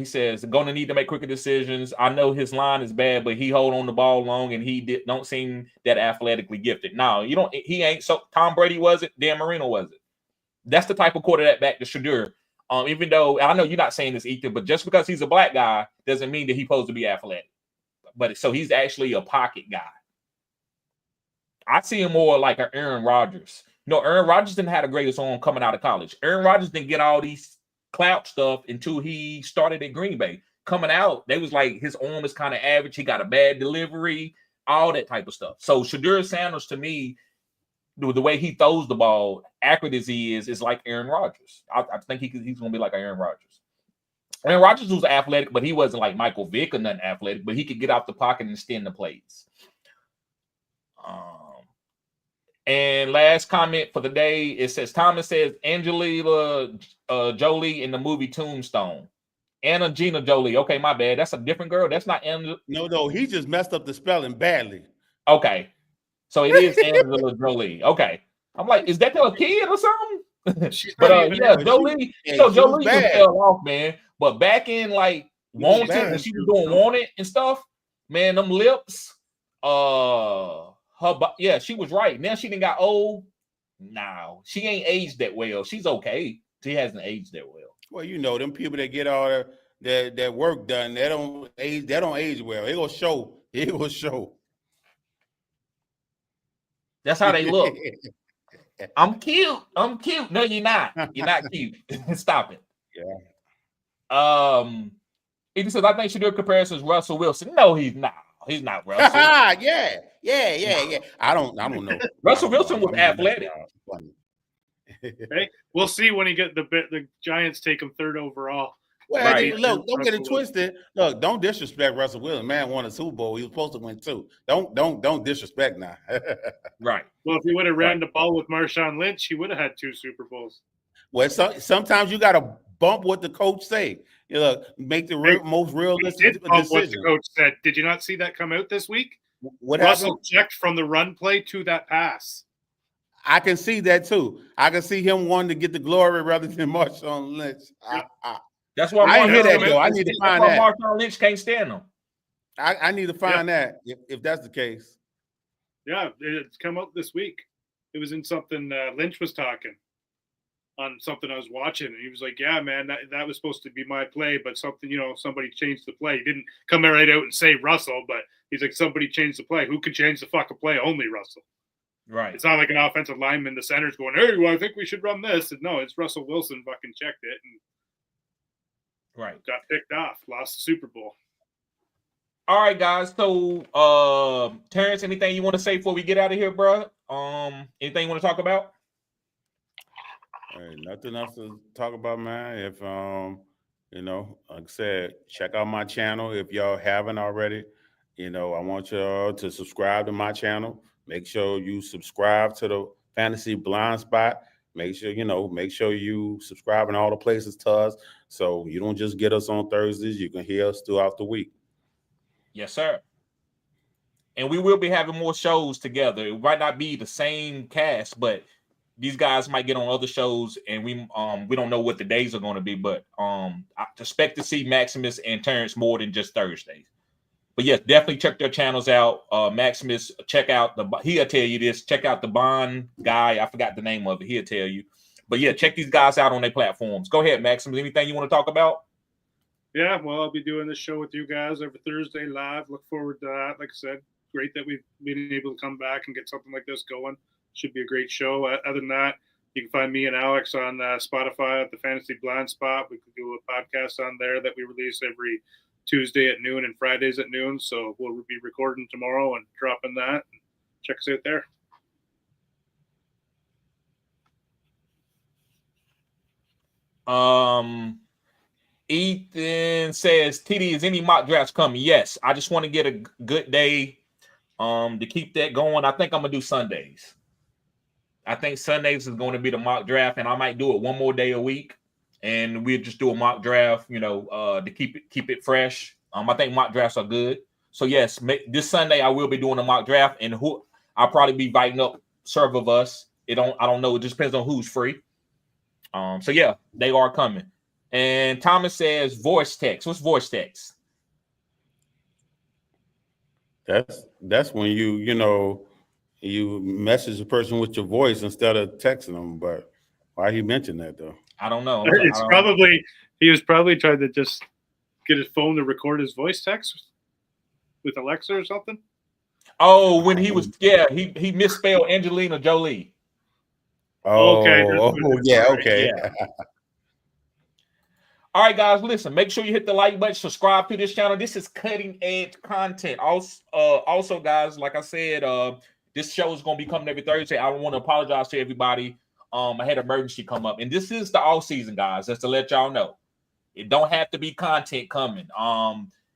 says going to need to make quicker decisions. I know his line is bad, but he hold on the ball long and he don't seem that athletically gifted. No, you don't. He ain't. So Tom Brady was it? Dan Marino was it? That's the type of quarterback back to Shedeur. Even though I know you're not saying this, Ethan, but just because he's a black guy doesn't mean that he's supposed to be athletic. But so he's actually a pocket guy. I see him more like an Aaron Rodgers. Aaron Rodgers didn't have the greatest arm coming out of college. Aaron Rodgers didn't get all these clout stuff until he started at Green Bay. Coming out, they was like his arm is kind of average. He got a bad delivery, all that type of stuff. So Shedeur Sanders, to me, the way he throws the ball, accurate as he is like Aaron Rodgers. I think he's going to be like Aaron Rodgers. Aaron Rodgers was athletic, but he wasn't like Michael Vick or nothing athletic, but he could get out the pocket and extend the plays. And last comment for the day, it says, Thomas says, Angelina Jolie in the movie Tombstone. Anna Gina Jolie. Okay, my bad. That's a different girl. That's not Anna. No, he just messed up the spelling badly. Okay. So it is Angela Jolie. Okay. I'm like, is that a kid or something? But yeah, Jolie. Jolie was fell off, man. But back in like Wanted, when she was doing Wanted and stuff, man, them lips, she was right. Now she done got old. No, she ain't aged that well. She's okay. She hasn't aged that well. Well, them people that get all their work done, they don't age well. It will show. It will show. That's how they look. I'm cute. No, you're not. You're not cute. Stop it. Yeah. He says, I think Shedeur comparisons Russell Wilson. No, he's not. He's not Russell. Yeah. I don't know. Russell Wilson was athletic. Hey, we'll see when he get the Giants take him third overall. Well, right. Look, don't get it twisted. Look, don't disrespect Russell Wilson. Man won a Super Bowl. He was supposed to win 2. Don't disrespect now. Right. Well, if he would have ran the ball with Marshawn Lynch, he would have had 2 Super Bowls. Well, sometimes you got to bump what the coach say. Make the most realistic decision. What the coach said. Did you not see that come out this week? What Russell checked from the run play to that pass. I can see that too. I can see him wanting to get the glory rather than Marshawn Lynch. That's why I hear that though. I need to find that. Marshawn Lynch can't stand him. I need to find that if that's the case. Yeah, it's come up this week. It was in something Lynch was talking on something I was watching, and he was like, "Yeah, man, that was supposed to be my play, but somebody changed the play." He didn't come right out and say Russell, but he's like, "Somebody changed the play. Who could change the fucking play? Only Russell." Right. It's not like an offensive lineman. The center's going, "Hey, well, I think we should run this." And no, it's Russell Wilson fucking checked it. And Right. Got picked off. Lost the Super Bowl. All right, guys. So, Terrence, anything you want to say before we get out of here, bro? Anything you want to talk about? Hey, nothing else to talk about, man. If like I said, check out my channel if y'all haven't already. I want y'all to subscribe to my channel. Make sure you subscribe to the Fantasy Blind Spot. Make sure you subscribe in all the places to us, so you don't just get us on Thursdays. You can hear us throughout the week. Yes, sir. And we will be having more shows together. It might not be the same cast, but these guys might get on other shows, and we don't know what the days are going to be, but I expect to see Maximus and Terrence more than just Thursdays. But yes, definitely check their channels out. Maximus, check out he'll tell you this. Check out the Bond guy. I forgot the name of it. He'll tell you. But yeah, check these guys out on their platforms. Go ahead, Maximus. Anything you want to talk about? Yeah, well, I'll be doing this show with you guys every Thursday live. Look forward to that. Like I said, great that we've been able to come back and get something like this going. Should be a great show. Other than that, you can find me and Alex on Spotify at the Fantasy Blind Spot. We can do a podcast on there that we release every Tuesday at noon and Fridays at noon. So we'll be recording tomorrow and dropping that. Check us out there. Ethan says, TD, is any mock drafts coming? Yes. I just want to get a good day to keep that going. I think I'm going to do Sundays. I think Sundays is going to be the mock draft, and I might do it one more day a week, and we'll just do a mock draft, to keep it fresh. I think mock drafts are good. So yes, this Sunday I will be doing a mock draft, and I'll probably be inviting up several of us. I don't know. It just depends on who's free. So yeah, they are coming. And Thomas says voice text. What's voice text? That's when you message a person with your voice instead of texting them. But why he mentioned that though? I don't know. He was probably trying to just get his phone to record his voice text with Alexa or something. Oh, when he he misspelled Angelina Jolie. Oh, okay. Yeah, okay. Yeah. All right, guys, listen, make sure you hit the like button, subscribe to this channel. This is cutting edge content. Also, guys, like I said, this show is going to be coming every Thursday. I want to apologize to everybody. I had an emergency come up, and this is the off season, guys. Just to let y'all know, it don't have to be content coming.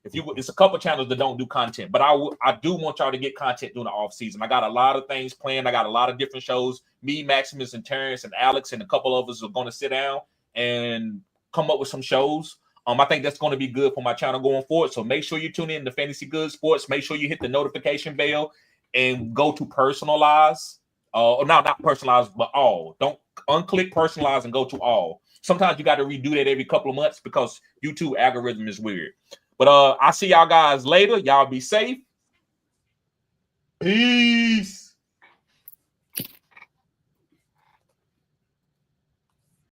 It's a couple channels that don't do content, but I do want y'all to get content during the off season. I got a lot of things planned. I got a lot of different shows. Me, Maximus, and Terrence, and Alex, and a couple of us are going to sit down and come up with some shows. I think that's going to be good for my channel going forward. So make sure you tune in to Fantasy Good Sports. Make sure you hit the notification bell and go to personalize. Not personalize, but all. Don't unclick personalize and go to all. Sometimes you got to redo that every couple of months because YouTube algorithm is weird. But I'll see y'all guys later. Y'all be safe. Peace.